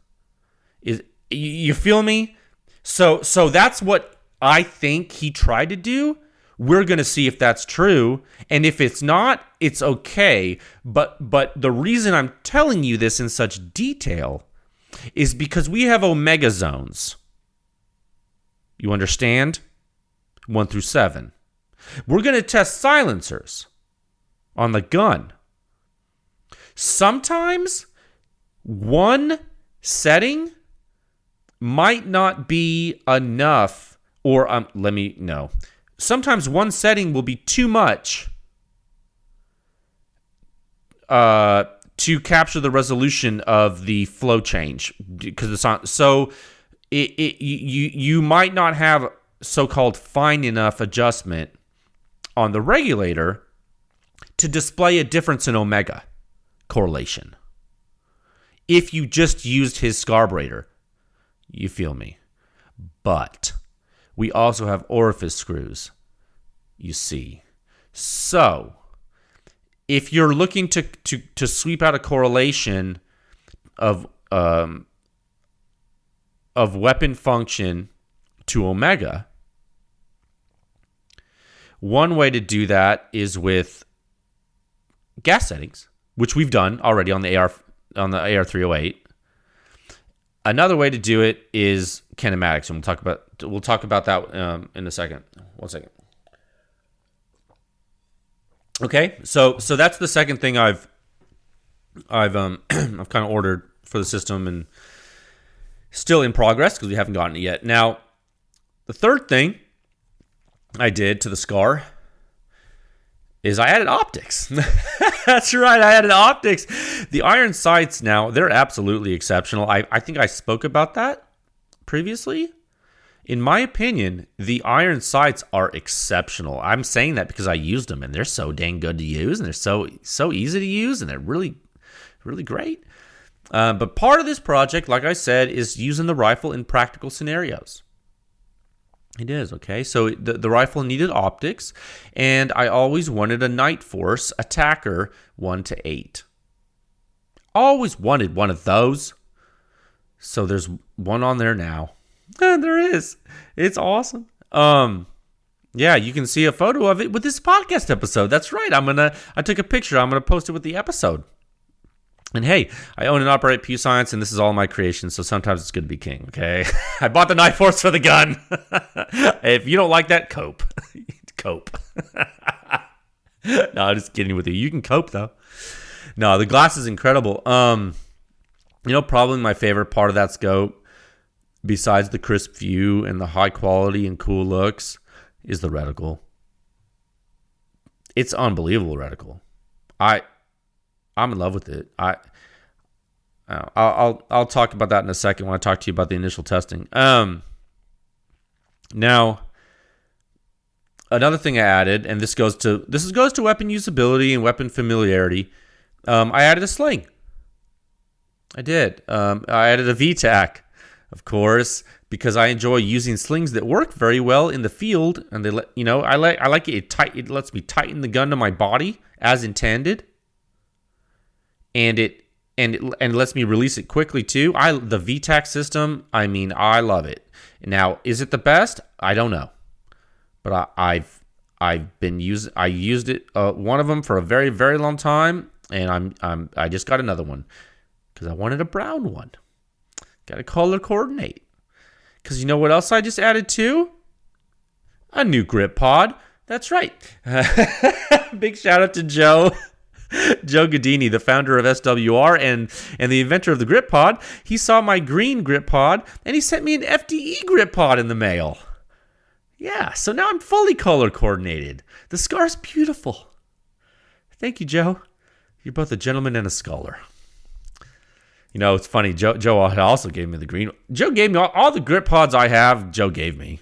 You feel me? So that's what I think he tried to do. We're going to see if that's true. And if it's not, it's okay. But the reason I'm telling you this in such detail is because we have omega zones. You understand? 1 through 7. We're going to test silencers on the gun. Sometimes one setting might not be enough, or sometimes one setting will be too much to capture the resolution of the flow change, because it's on. So you might not have so-called fine enough adjustment on the regulator to display a difference in omega correlation if you just used his carburetor. You feel me? But we also have orifice screws, you see. So if you're looking to sweep out a correlation of weapon function to omega, one way to do that is with gas settings, which we've done already on the AR308. Another way to do it is kinematics, and we'll talk about that in a second. 1 second. Okay, so that's the second thing I've kind of ordered for the system, and still in progress because we haven't gotten it yet. Now, the third thing I did to the SCAR is I added optics. That's right, I added optics. The iron sights now, they're absolutely exceptional. I think I spoke about that previously. In my opinion, the iron sights are exceptional. I'm saying that because I used them, and they're so dang good to use, and they're so easy to use, and they're really, really great. But part of this project, like I said, is using the rifle in practical scenarios. It is, okay? So the rifle needed optics, and I always wanted a Nightforce ATACR 1-8. Always wanted one of those. So there's one on there now. There is. It's awesome. Yeah, you can see a photo of it with this podcast episode. That's right. I took a picture. I'm gonna post it with the episode. And hey, I own and operate PEW Science, and this is all my creation, so sometimes it's good to be king, okay? I bought the Nightforce for the gun. If you don't like that, cope. Cope. No, I'm just kidding with you. You can cope, though. No, the glass is incredible. Probably my favorite part of that scope, besides the crisp view and the high quality and cool looks, is the reticle. It's unbelievable reticle. I'm in love with it. I'll talk about that in a second when I talk to you about the initial testing. Now, another thing I added, and this goes to weapon usability and weapon familiarity. I added a sling. I did. I added a VTAC, of course, because I enjoy using slings that work very well in the field, and I like it tight. It lets me tighten the gun to my body as intended. And it lets me release it quickly too. The VTAC system, I love it. Now, is it the best? I don't know, but I used it one of them for a very, very long time, and I just got another one because I wanted a brown one. Got to color coordinate. Because you know what else I just added too? A new grip pod. That's right. Big shout out to Joe Godini, the founder of SWR and the inventor of the grip pod. He saw my green grip pod, and he sent me an FDE grip pod in the mail. Yeah, so now I'm fully color coordinated. The SCAR's beautiful. Thank you, Joe. You're both a gentleman and a scholar. It's funny. Joe also gave me the green. Joe gave me all the grip pods I have. Joe gave me.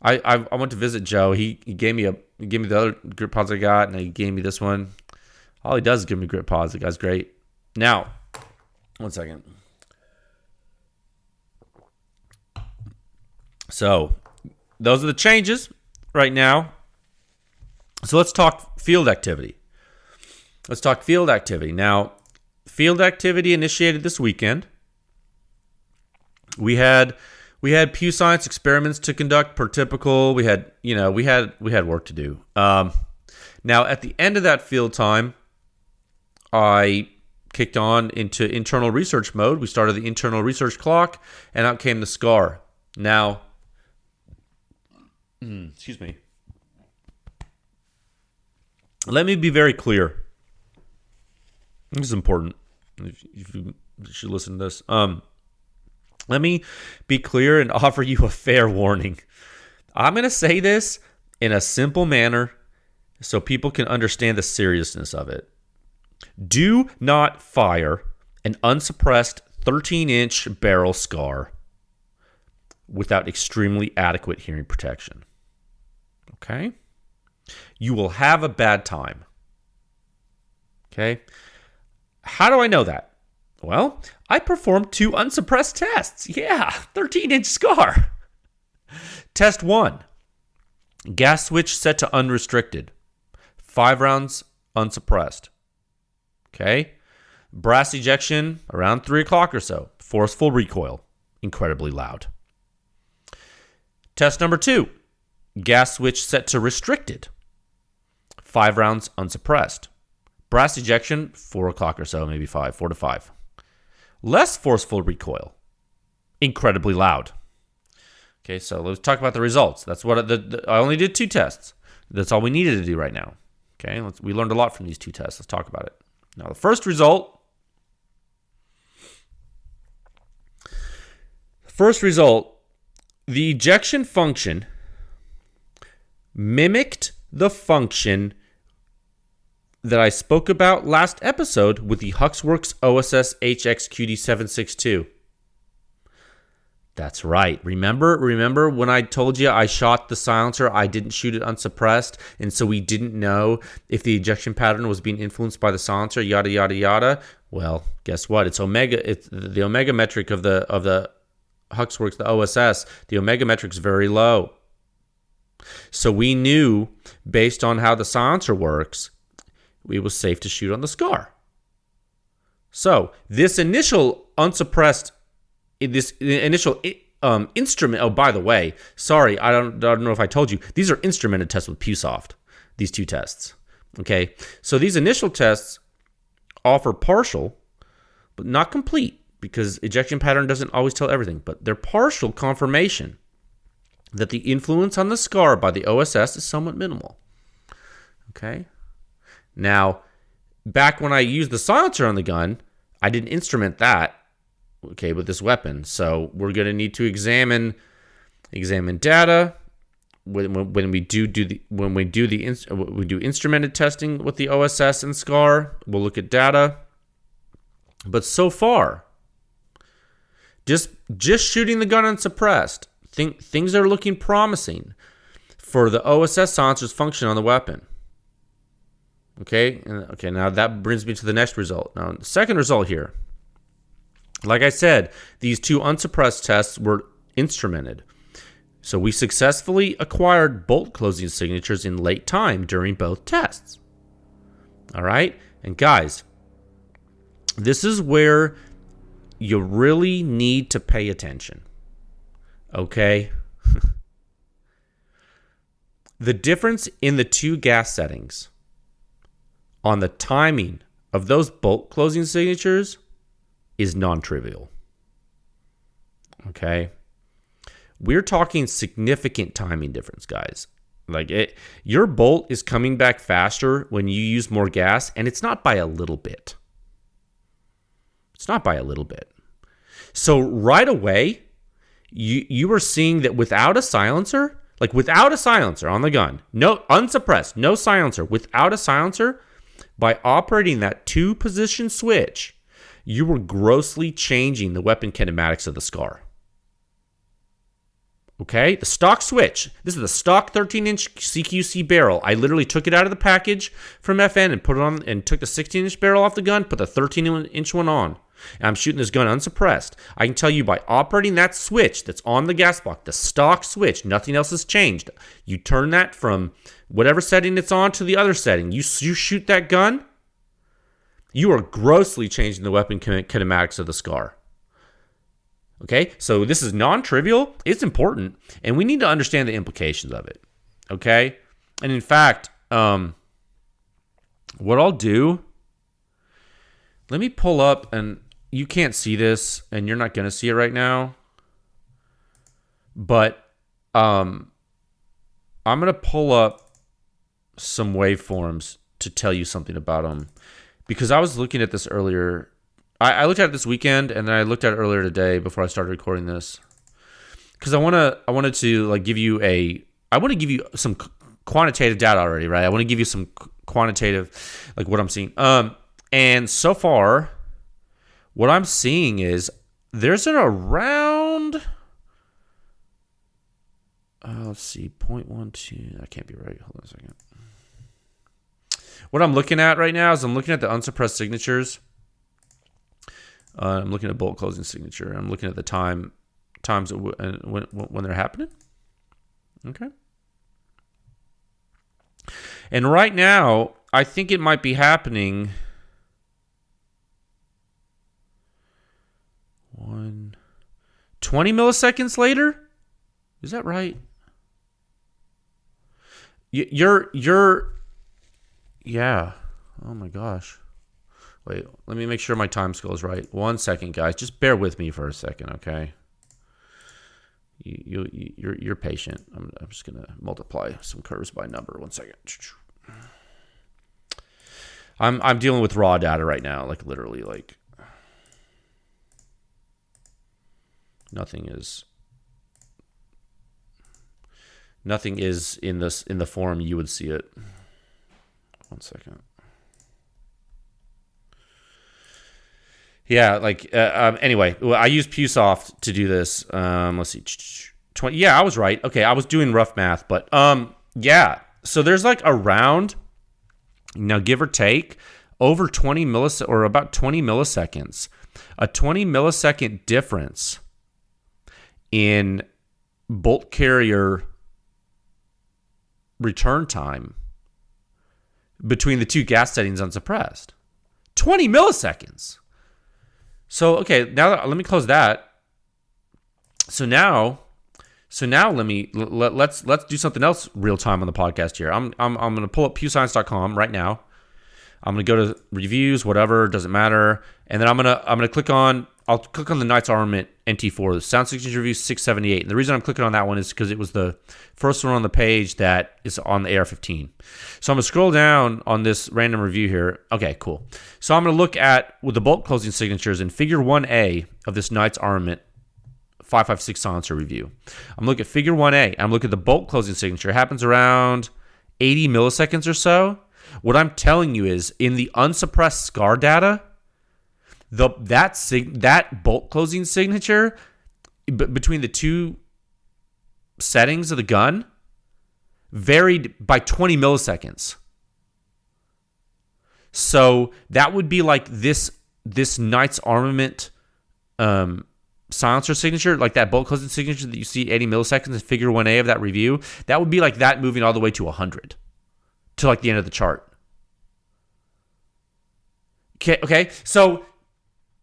I went to visit Joe. He gave me the other grip pods I got, and he gave me this one. All he does is give me grip pods. The guy's great. Now, one second. So, those are the changes right now. So let's talk field activity. Now, field activity initiated this weekend. We had PEW Science experiments to conduct per typical. We had work to do. Now, at the end of that field time, I kicked on into internal research mode. We started the internal research clock, and out came the SCAR. Now, excuse me. Let me be very clear. This is important. If you should listen to this. Let me be clear and offer you a fair warning. I'm going to say this in a simple manner so people can understand the seriousness of it. Do not fire an unsuppressed 13-inch barrel SCAR without extremely adequate hearing protection. Okay? You will have a bad time. Okay? How do I know that? Well, I performed 2 unsuppressed tests. Yeah, 13-inch SCAR. Test 1. Gas switch set to unrestricted. 5 rounds unsuppressed. Okay? Brass ejection around 3 o'clock or so. Forceful recoil. Incredibly loud. Test number 2. Gas switch set to restricted. 5 rounds unsuppressed. Brass ejection, 4 o'clock or so, maybe 4 to 5. Less forceful recoil. Incredibly loud. Okay, so let's talk about the results. That's what I only did 2 tests. That's all we needed to do right now. Okay, we learned a lot from these 2 tests. Let's talk about it. Now, the first result. The ejection function mimicked the function that I spoke about last episode with the Huxworks OSS HXQD762. That's right. Remember when I told you I shot the silencer, I didn't shoot it unsuppressed, and so we didn't know if the ejection pattern was being influenced by the silencer, yada, yada, yada? Well, guess what? It's the omega metric of the Huxworks, the OSS, the omega metric's very low. So we knew, based on how the silencer works, it was safe to shoot on the SCAR. So this initial unsuppressed, instrument. Oh, by the way, sorry, I don't know if I told you. These are instrumented tests with PewSoft. These 2 tests. Okay, so these initial tests offer partial, but not complete, because ejection pattern doesn't always tell everything. But they're partial confirmation that the influence on the SCAR by the OSS is somewhat minimal. Okay. Now, back when I used the silencer on the gun, I didn't instrument that, okay, with this weapon. So we're going to need to examine data when we do instrumented testing with the OSS and SCAR. We'll look at data, but so far, just shooting the gun unsuppressed, things are looking promising for the OSS silencer's function on the weapon. Okay, now that brings me to the next result. Now, the second result here. Like I said, these 2 unsuppressed tests were instrumented. So we successfully acquired bolt closing signatures in late time during both tests. All right? And guys, this is where you really need to pay attention. Okay? The difference in the 2 gas settings on the timing of those bolt closing signatures is non-trivial. Okay? We're talking significant timing difference, guys. Your bolt is coming back faster when you use more gas, and it's not by a little bit. So right away, you are seeing that without a silencer, on the gun, no unsuppressed, no silencer, without a silencer, by operating that 2-position switch, you were grossly changing the weapon kinematics of the SCAR. Okay, the stock switch. This is the stock 13-inch CQC barrel. I literally took it out of the package from FN and put it on, and took the 16-inch barrel off the gun, put the 13-inch one on. And I'm shooting this gun unsuppressed. I can tell you by operating that switch that's on the gas block, the stock switch, nothing else has changed. You turn that from whatever setting it's on to the other setting. You shoot that gun, you are grossly changing the weapon kinematics of the SCAR. Okay, so this is non-trivial. It's important, and we need to understand the implications of it. Okay, and in fact, what I'll do, let me pull up, and you can't see this, and you're not going to see it right now, but I'm going to pull up some waveforms to tell you something about them, because I was looking at this earlier. I looked at it this weekend, and then I looked at it earlier today before I started recording this, because I wanted to like give you some quantitative data already, right? I want to give you some quantitative, like what I'm seeing. And so far, what I'm seeing is there's an around, let's see, 0.12. That can't be right. Hold on a second. What I'm looking at right now is I'm looking at the unsuppressed signatures. I'm looking at bolt closing signature. I'm looking at the times when they're happening. Okay. And right now, I think it might be happening 20 milliseconds later. Is that right? Yeah. Oh my gosh. Wait, let me make sure my time scale is right. 1 second, guys. Just bear with me for a second, okay? You're patient. I'm just gonna multiply some curves by number. 1 second. I'm dealing with raw data right now, like literally, like nothing is in the form you would see it. 1 second. Yeah, like anyway, I used PewSoft to do this. Let's see, 20. Yeah, I was right. Okay, I was doing rough math, but yeah. So there's like around, now give or take, over 20 milliseconds or about 20 milliseconds, a 20 millisecond difference in bolt carrier return time between the two gas settings unsuppressed. 20 milliseconds. So okay, now let me close that. So now let's do something else real time on the podcast here. I'm going to pull up pewscience.com right now. I'm going to go to reviews, whatever, doesn't matter, and then I'll click on the Knight's Armament NT4, the Sound Signature Review 678. And the reason I'm clicking on that one is because it was the first one on the page that is on the AR-15. So I'm going to scroll down on this random review here. Okay, cool. So I'm going to look at with the bolt closing signatures in Figure 1A of this Knight's Armament 5.56 silencer review. I'm looking at Figure 1A. I'm looking at the bolt closing signature. It happens around 80 milliseconds or so. What I'm telling you is in the unsuppressed SCAR data, that bolt closing signature between the two settings of the gun varied by 20 milliseconds. So that would be like this Knight's Armament silencer signature, like that bolt closing signature that you see 80 milliseconds in Figure 1A of that review. That would be like that moving all the way to 100 to like the end of the chart. Okay, so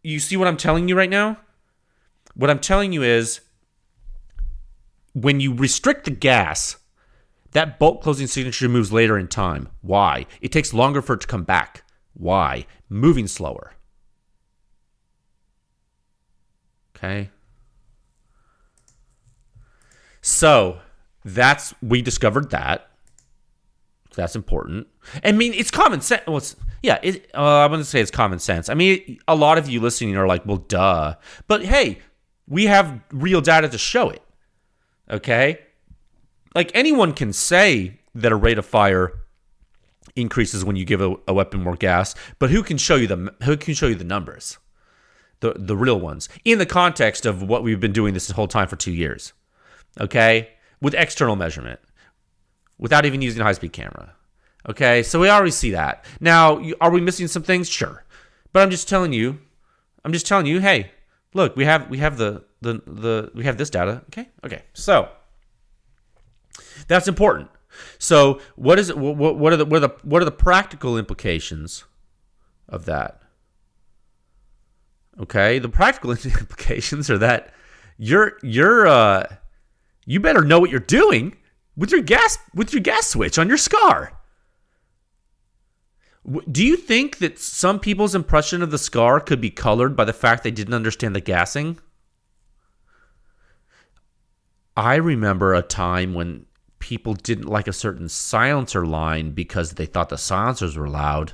you see what I'm telling you right now? What I'm telling you is when you restrict the gas, that bolt closing signature moves later in time. Why? It takes longer for it to come back. Why? Moving slower. Okay. So we discovered that. That's important. I mean, it's common sense. Well, I wouldn't say it's common sense. I mean, a lot of you listening are like, well, duh. But hey, we have real data to show it. Okay? Like anyone can say that a rate of fire increases when you give a weapon more gas, but who can show you the numbers? the real ones, in the context of what we've been doing this whole time for 2 years, okay, with external measurement, without even using a high-speed camera, okay? So we already see that. Now, are we missing some things? Sure. But I'm just telling you, hey, look, we have we have this data, okay. So that's important. So what is it? What are the practical implications of that? Okay, the practical implications are that you better know what you're doing with your gas switch on your SCAR. Do you think that some people's impression of the SCAR could be colored by the fact they didn't understand the gassing? I remember a time when people didn't like a certain silencer line because they thought the silencers were loud,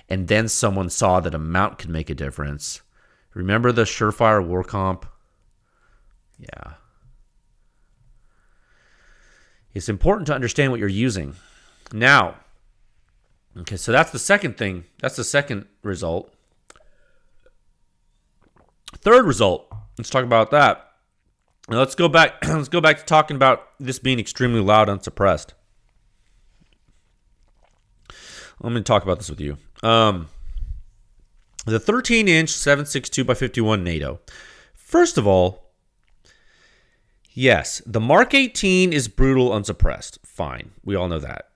and then someone saw that a mount could make a difference. Remember the Surefire War Comp? Yeah. It's important to understand what you're using. Now, okay, so that's the second thing. That's the second result. Third result. Let's talk about that. Now let's go back. Let's go back to talking about this being extremely loud, unsuppressed. Let me talk about this with you. The 13-inch 7.62 by 51 NATO. First of all, yes, the Mark 18 is brutal unsuppressed. Fine, we all know that.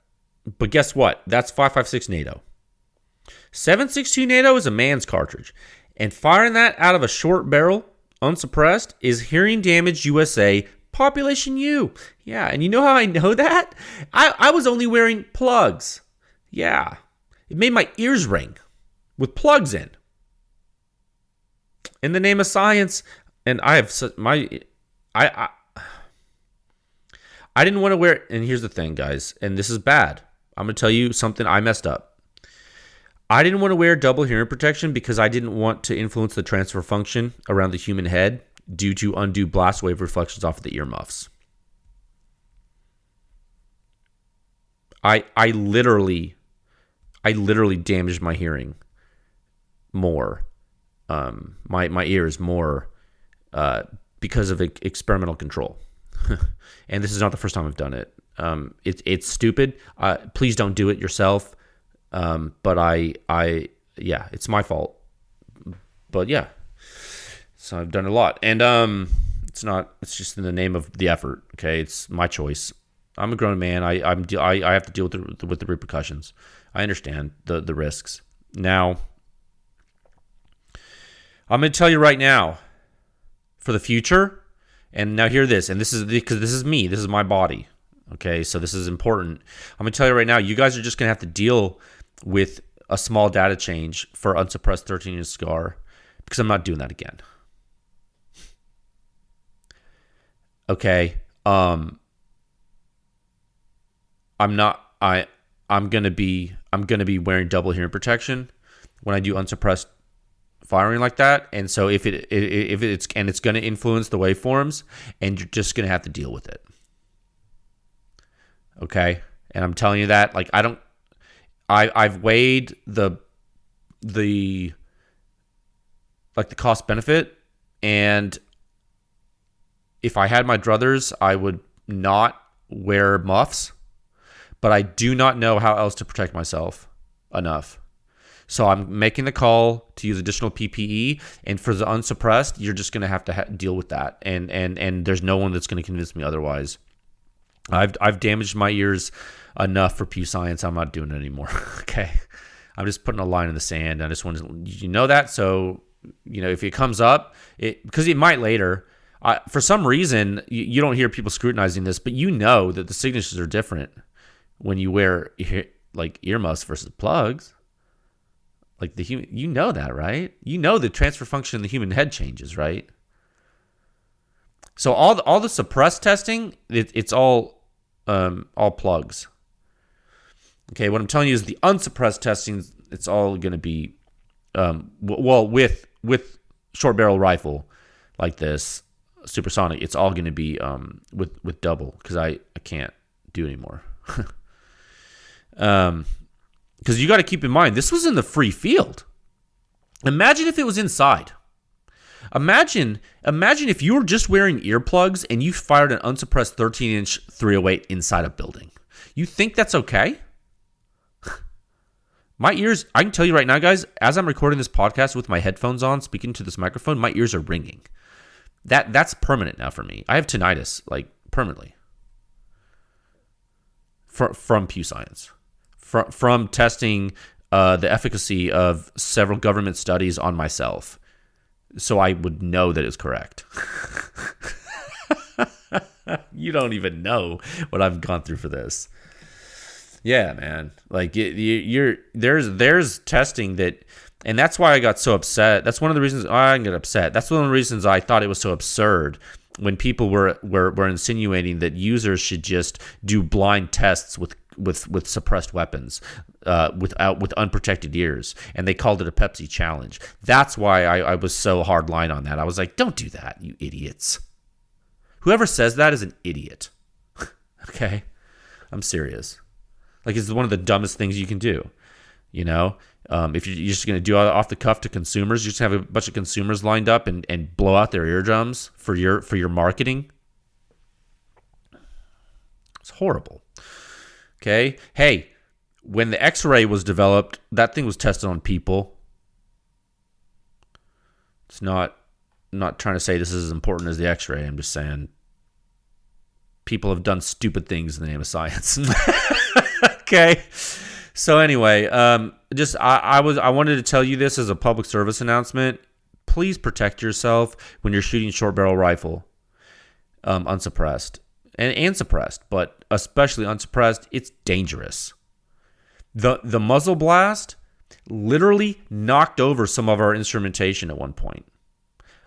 But guess what? That's 5.56 NATO. 7.62 NATO is a man's cartridge, and firing that out of a short barrel unsuppressed is hearing damage USA population U. Yeah, and you know how I know that? I was only wearing plugs. Yeah, it made my ears ring with plugs in the name of science. And I have I didn't want to wear it. And here's the thing, guys, and this is bad. I'm going to tell you something I messed up. I didn't want to wear double hearing protection because I didn't want to influence the transfer function around the human head due to undue blast wave reflections off of the earmuffs. I literally damaged my hearing more, my ears more, because of experimental control. And this is not the first time I've done it. It's stupid. Please don't do it yourself. But yeah, it's my fault. But yeah, so I've done a lot, and it's just in the name of the effort. Okay, it's my choice. I'm a grown man. I have to deal with the repercussions. I understand the risks. Now, I'm going to tell you right now, for the future, and now hear this, and this is because this is me. This is my body. Okay, so this is important. I'm going to tell you right now, you guys are just going to have to deal with a small data change for unsuppressed 13-inch SCAR because I'm not doing that again. Okay, I'm gonna be wearing double hearing protection when I do unsuppressed firing like that, and so if it's going to influence the waveforms, and you're just going to have to deal with it. Okay, and I'm telling you that, like, I've weighed the cost benefit, and if I had my druthers, I would not wear muffs, but I do not know how else to protect myself enough. So I'm making the call to use additional PPE, and for the unsuppressed, you're just going to have to deal with that, and there's no one that's going to convince me otherwise. I've damaged my ears enough for PEW Science. I'm not doing it anymore. Okay, I'm just putting a line in the sand. I just want to know that, so if it comes up, because it might later. For some reason, you don't hear people scrutinizing this, but that the signatures are different when you wear like earmuffs versus plugs. Like the human, that, right? The transfer function in the human head changes, right? So all the suppressed testing, it's all plugs. Okay, what I'm telling you is the unsuppressed testing, it's all going to be with short barrel rifle like this supersonic. It's all going to be with double, because I can't do anymore. Because you got to keep in mind, this was in the free field. Imagine if it was inside. Imagine if you were just wearing earplugs and you fired an unsuppressed 13-inch 308 inside a building. You think that's okay? My ears, I can tell you right now, guys, as I'm recording this podcast with my headphones on, speaking to this microphone, my ears are ringing. That's permanent now for me. I have tinnitus, like, permanently. From PEW Science. From testing the efficacy of several government studies on myself. So I would know that it's correct. You don't even know what I've gone through for this. Yeah, man. Like there's testing that, and that's why I got so upset. That's one of the reasons I didn't get upset. That's one of the reasons I thought it was so absurd when people were insinuating that users should just do blind tests with suppressed weapons, with unprotected ears, and they called it a Pepsi challenge. That's why I was so hard line on that. I was like, don't do that, you idiots. Whoever says that is an idiot. Okay, I'm serious. Like, it's one of the dumbest things you can do. You know, if you're just going to do it off the cuff to consumers, you just have a bunch of consumers lined up and blow out their eardrums for your marketing. It's horrible. Okay. Hey, when the X-ray was developed, that thing was tested on people. It's not trying to say this is as important as the X-ray. I'm just saying people have done stupid things in the name of science. Okay. So anyway, I wanted to tell you this as a public service announcement. Please protect yourself when you're shooting short barrel rifle, unsuppressed and suppressed, but especially unsuppressed. It's dangerous. The muzzle blast literally knocked over some of our instrumentation at one point.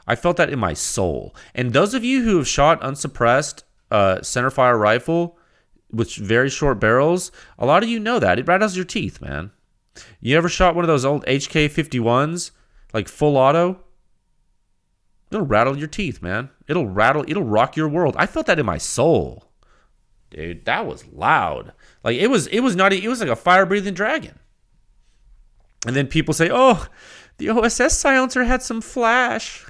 I felt that in my soul. And those of you who have shot unsuppressed centerfire rifle with very short barrels, a lot of you know that. It rattles your teeth, man. You ever shot one of those old HK51s, like full auto? It'll rattle your teeth, man. It'll rock your world. I felt that in my soul. Dude, that was loud. Like it was like a fire-breathing dragon. And then people say, "Oh, the OSS silencer had some flash."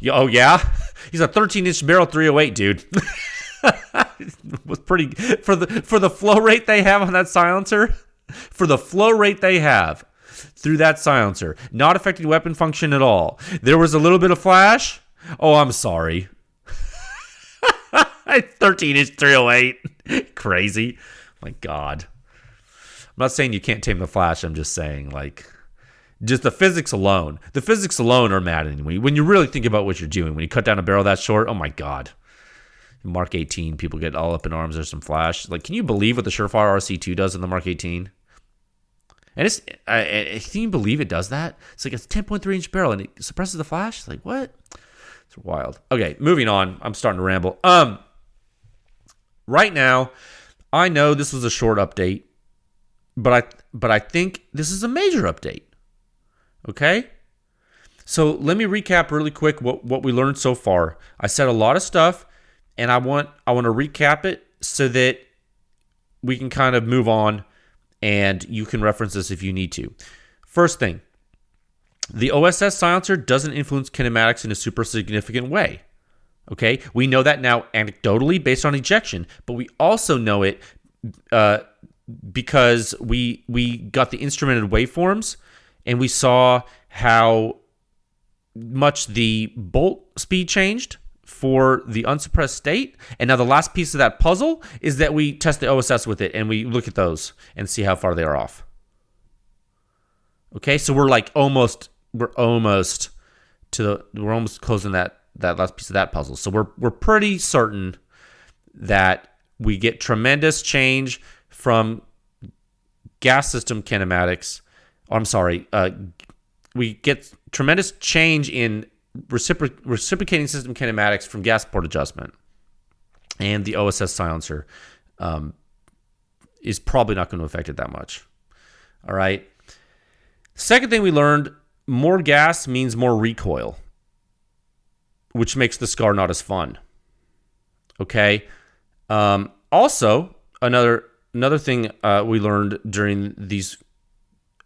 Oh yeah? He's a 13-inch barrel 308, dude. It was pretty for the flow rate they have on that silencer. For the flow rate they have through that silencer, not affecting weapon function at all. There was a little bit of flash. Oh, I'm sorry. 13-inch 308. Crazy. My God. I'm not saying you can't tame the flash. I'm just saying, like, just the physics alone. The physics alone are maddening. When you really think about what you're doing, when you cut down a barrel that short, oh my God. Mark 18, people get all up in arms. There's some flash. Like, can you believe what the Surefire RC2 does in the Mark 18? And can you believe it does that? It's like a 10.3-inch barrel and it suppresses the flash. It's like, what? It's wild. Okay, moving on. I'm starting to ramble. Right now, I know this was a short update, but I think this is a major update. Okay? So let me recap really quick what we learned so far. I said a lot of stuff, and I want to recap it so that we can kind of move on, and you can reference this if you need to. First thing, the OSS silencer doesn't influence kinematics in a super significant way. Okay, we know that now anecdotally based on ejection, but we also know it because we got the instrumented waveforms and we saw how much the bolt speed changed for the unsuppressed state. And now the last piece of that puzzle is that we test the OSS with it and we look at those and see how far they are off. Okay, so we're almost closing that last piece of that puzzle. So we're pretty certain that we get tremendous change from gas system kinematics. We get tremendous change in reciprocating system kinematics from gas port adjustment. And the OSS silencer is probably not going to affect it that much. All right. Second thing we learned, more gas means more recoil, which makes the SCAR not as fun. Okay. Also, another thing we learned during these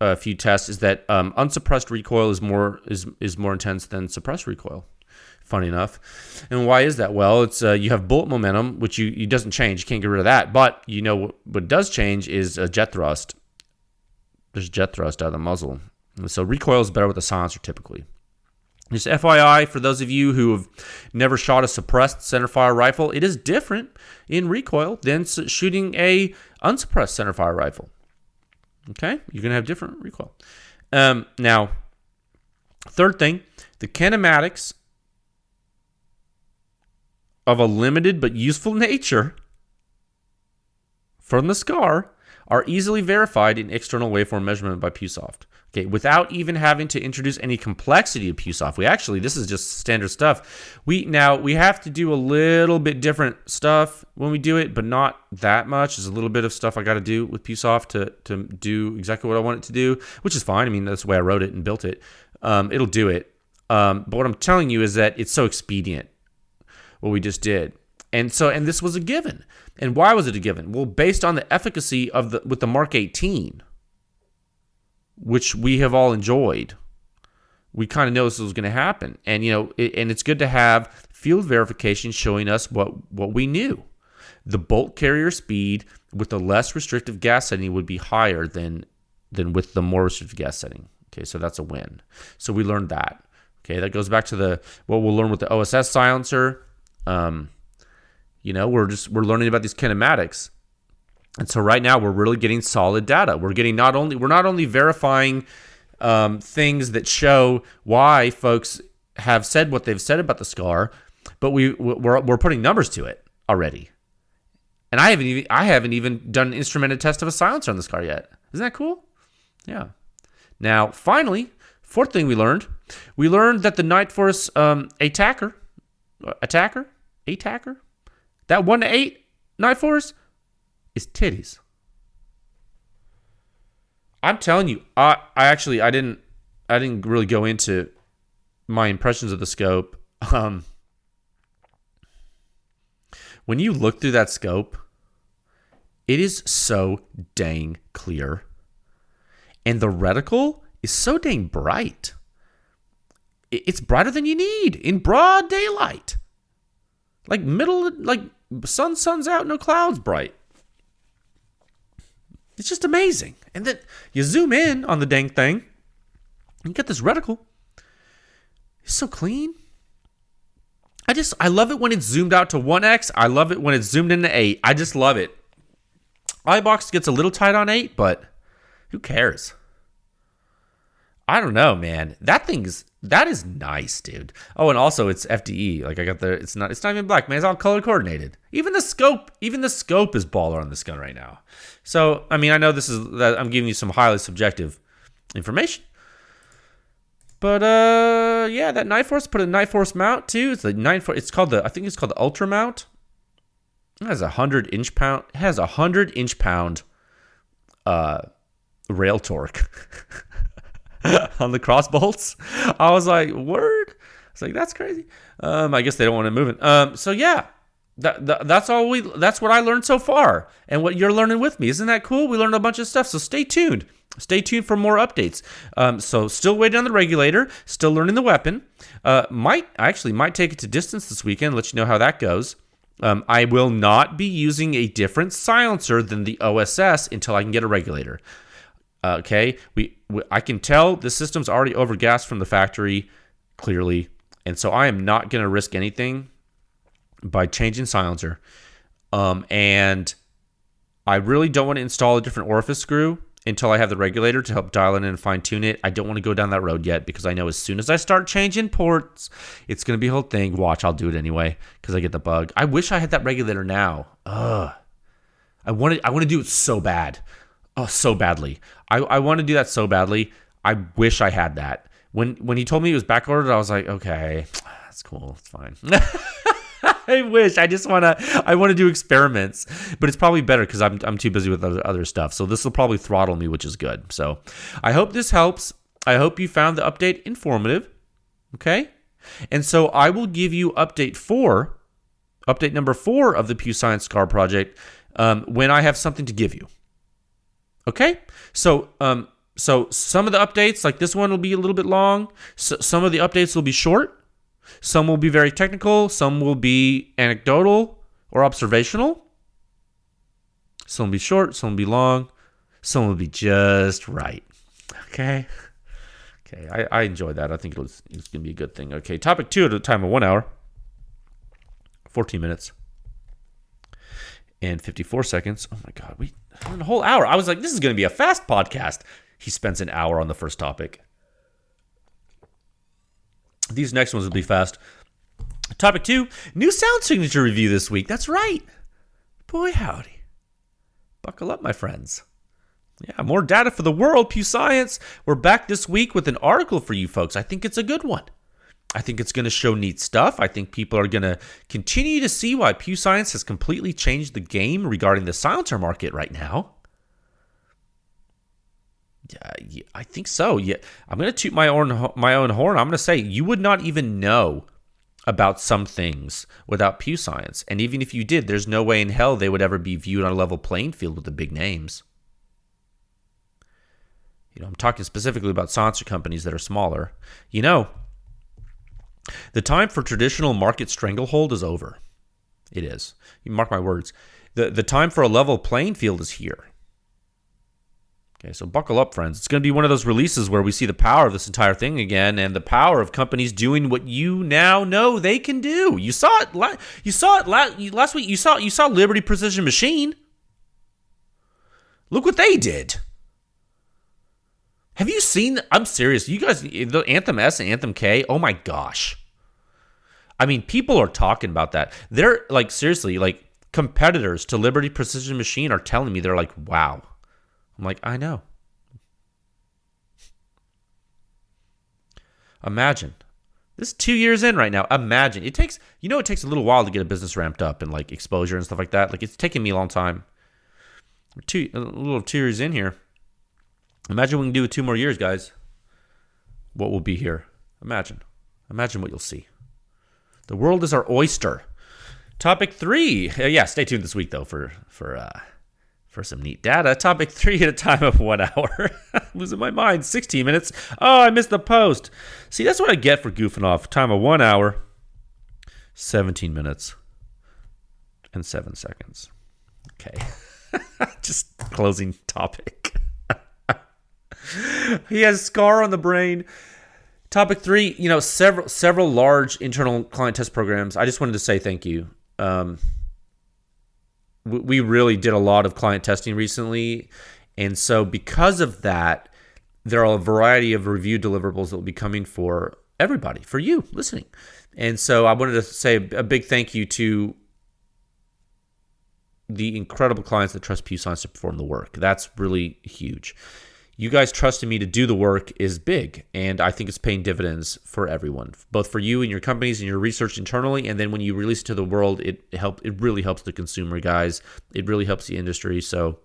a few tests is that unsuppressed recoil is more intense than suppressed recoil. Funny enough. And why is that? Well, it's you have bullet momentum, which you doesn't change. You can't get rid of that. But what does change is jet thrust. There's jet thrust out of the muzzle. And so recoil is better with a silencer typically. Just FYI, for those of you who have never shot a suppressed centerfire rifle, it is different in recoil than shooting a unsuppressed centerfire rifle. Okay? You're going to have different recoil. Now, third thing, the kinematics of a limited but useful nature from the SCAR are easily verified in external waveform measurement by PewSoft. Okay, without even having to introduce any complexity to PewSoft. This is just standard stuff. We have to do a little bit different stuff when we do it, but not that much. There's a little bit of stuff I got to do with PewSoft to do exactly what I want it to do, which is fine. I mean, that's the way I wrote it and built it. It'll do it. But what I'm telling you is that it's so expedient, what we just did. And this was a given. And why was it a given? Well, based on the efficacy with the Mark 18, which we have all enjoyed, we kind of know this was going to happen. And and it's good to have field verification showing us what we knew. The bolt carrier speed with the less restrictive gas setting would be higher than with the more restrictive gas setting. Okay, so that's a win. So we learned that. Okay, that goes back to what we'll learn with the OSS silencer. We're learning about these kinematics. And so right now we're really getting solid data. We're not only verifying things that show why folks have said what they've said about the SCAR, but we're putting numbers to it already. And I haven't even done an instrumented test of a silencer on the SCAR yet. Isn't that cool? Yeah. Now, finally, fourth thing we learned that the Nightforce ATACR, that 1-8 Nightforce is titties. I'm telling you, I didn't really go into my impressions of the scope. When you look through that scope, it is so dang clear. And the reticle is so dang bright. It's brighter than you need in broad daylight. Like sun's out, no clouds bright. It's just amazing. And then you zoom in on the dang thing, and you get this reticle. It's so clean. I love it when it's zoomed out to 1x. I love it when it's zoomed into 8. I just love it. iBox gets a little tight on 8, but who cares? I don't know, man. That is nice, dude. Oh, and also it's FDE. Like I got it's not even black, man. It's all color coordinated. Even the scope is baller on this gun right now. So, I mean, I know I'm giving you some highly subjective information. But yeah, that Nightforce put a Nightforce mount too. It's the Nightforce. I think it's called the Ultra mount. It has 100 inch pound. It has 100 inch pound rail torque. On the cross bolts. I was like, word? It's like, that's crazy. I guess they don't want to move it. So yeah, that's what I learned so far, and what you're learning with me. Isn't that cool? We learned a bunch of stuff. So stay tuned. Stay tuned for more updates. So still waiting on the regulator. Still learning the weapon. Might take it to distance this weekend. Let you know how that goes. I will not be using a different silencer than the OSS until I can get a regulator. Okay, I can tell the system's already overgassed from the factory, clearly, and so I am not going to risk anything by changing silencer. And I really don't want to install a different orifice screw until I have the regulator to help dial it in and fine-tune it. I don't want to go down that road yet because I know as soon as I start changing ports, it's going to be a whole thing. Watch, I'll do it anyway because I get the bug. I wish I had that regulator now. I want to do it so bad. Oh, so badly. I want to do that so badly. I wish I had that. When he told me he was back ordered, I was like, okay, that's cool. It's fine. I wish. I want to do experiments, but it's probably better because I'm too busy with other stuff. So this will probably throttle me, which is good. So I hope this helps. I hope you found the update informative. Okay. And so I will give you update number 4 of the PEW Science SCAR project when I have something to give you. Okay, so So some of the updates, like this one, will be a little bit long. So some of the updates will be short. Some will be very technical. Some will be anecdotal or observational. Some will be short. Some will be long. Some will be just right. Okay. I enjoyed that. I think it's going to be a good thing. Okay. Topic 2 at a time of 1 hour, 14 minutes, and 54 seconds. Oh my God. We a whole hour. I was like, this is going to be a fast podcast. He spends an hour on the first topic. These next ones will be fast. Topic 2, new sound signature review this week. That's right. Boy, howdy. Buckle up, my friends. Yeah, more data for the world, PEW Science. We're back this week with an article for you folks. I think it's a good one. I think it's going to show neat stuff. I think people are going to continue to see why PEW Science has completely changed the game regarding the silencer market right now. Yeah, I think so. Yeah, I'm going to toot my own horn. I'm going to say you would not even know about some things without PEW Science. And even if you did, there's no way in hell they would ever be viewed on a level playing field with the big names. I'm talking specifically about silencer companies that are smaller. The time for traditional market stranglehold is over. It is. You mark my words. The time for a level playing field is here. Okay, so buckle up, friends. It's going to be one of those releases where we see the power of this entire thing again, and the power of companies doing what you now know they can do. You saw it. Last week. You saw Liberty Precision Machine. Look what they did. Have you seen? I'm serious. You guys, the Anthem S and Anthem K. Oh my gosh. I mean, people are talking about that. They're like seriously, like competitors to Liberty Precision Machine are telling me they're like, wow. I'm like, I know. Imagine. This is 2 years in right now. Imagine. It takes a little while to get a business ramped up and like exposure and stuff like that. Like it's taken me a long time. A little 2 years in here. Imagine we can do it 2 more years, guys. What will be here? Imagine what you'll see. The world is our oyster. Topic 3. Stay tuned this week though for some neat data. Topic 3 at a time of 1 hour. Losing my mind. 16 minutes. Oh, I missed the post. See, that's what I get for goofing off. Time of 1 hour, 17 minutes, and 7 seconds. Okay. Just closing topic. He has SCAR on the brain. Topic 3, several large internal client test programs. I just wanted to say thank you. We really did a lot of client testing recently. And so because of that, there are a variety of review deliverables that will be coming for everybody, for you listening. And so I wanted to say a big thank you to the incredible clients that trust PEW Science to perform the work. That's really huge. You guys trusting me to do the work is big, and I think it's paying dividends for everyone, both for you and your companies and your research internally, and then when you release it to the world, it really helps the consumer, guys. It really helps the industry, so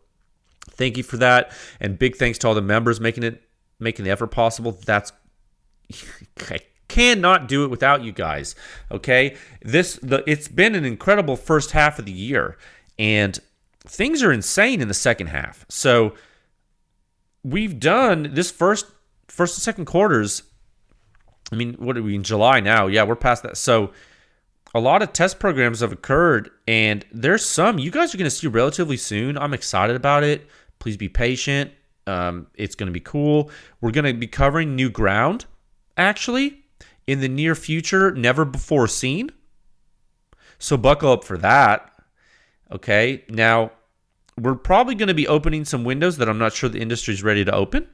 thank you for that, and big thanks to all the members making the effort possible. I cannot do it without you guys, okay? It's been an incredible first half of the year, and things are insane in the second half, so we've done this first and second quarters. I mean, what are we in July now? Yeah, we're past that. So a lot of test programs have occurred, and there's some you guys are going to see relatively soon. I'm excited about it. Please be patient. It's going to be cool. We're going to be covering new ground, actually, in the near future, never before seen. So buckle up for that. Okay, now we're probably going to be opening some windows that I'm not sure the industry's ready to open.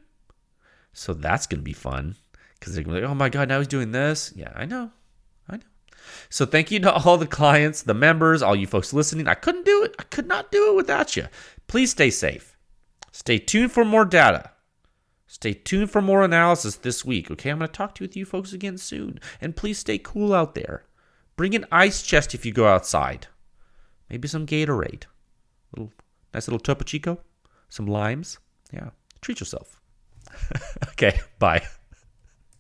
So that's going to be fun because they're going to be like, oh my God, now he's doing this. Yeah, I know. So thank you to all the clients, the members, all you folks listening. I couldn't do it. I could not do it without you. Please stay safe. Stay tuned for more data. Stay tuned for more analysis this week. Okay, I'm going to talk to you folks again soon. And please stay cool out there. Bring an ice chest if you go outside. Maybe some Gatorade. Nice little Topo Chico. Some limes. Yeah, treat yourself. Okay, bye.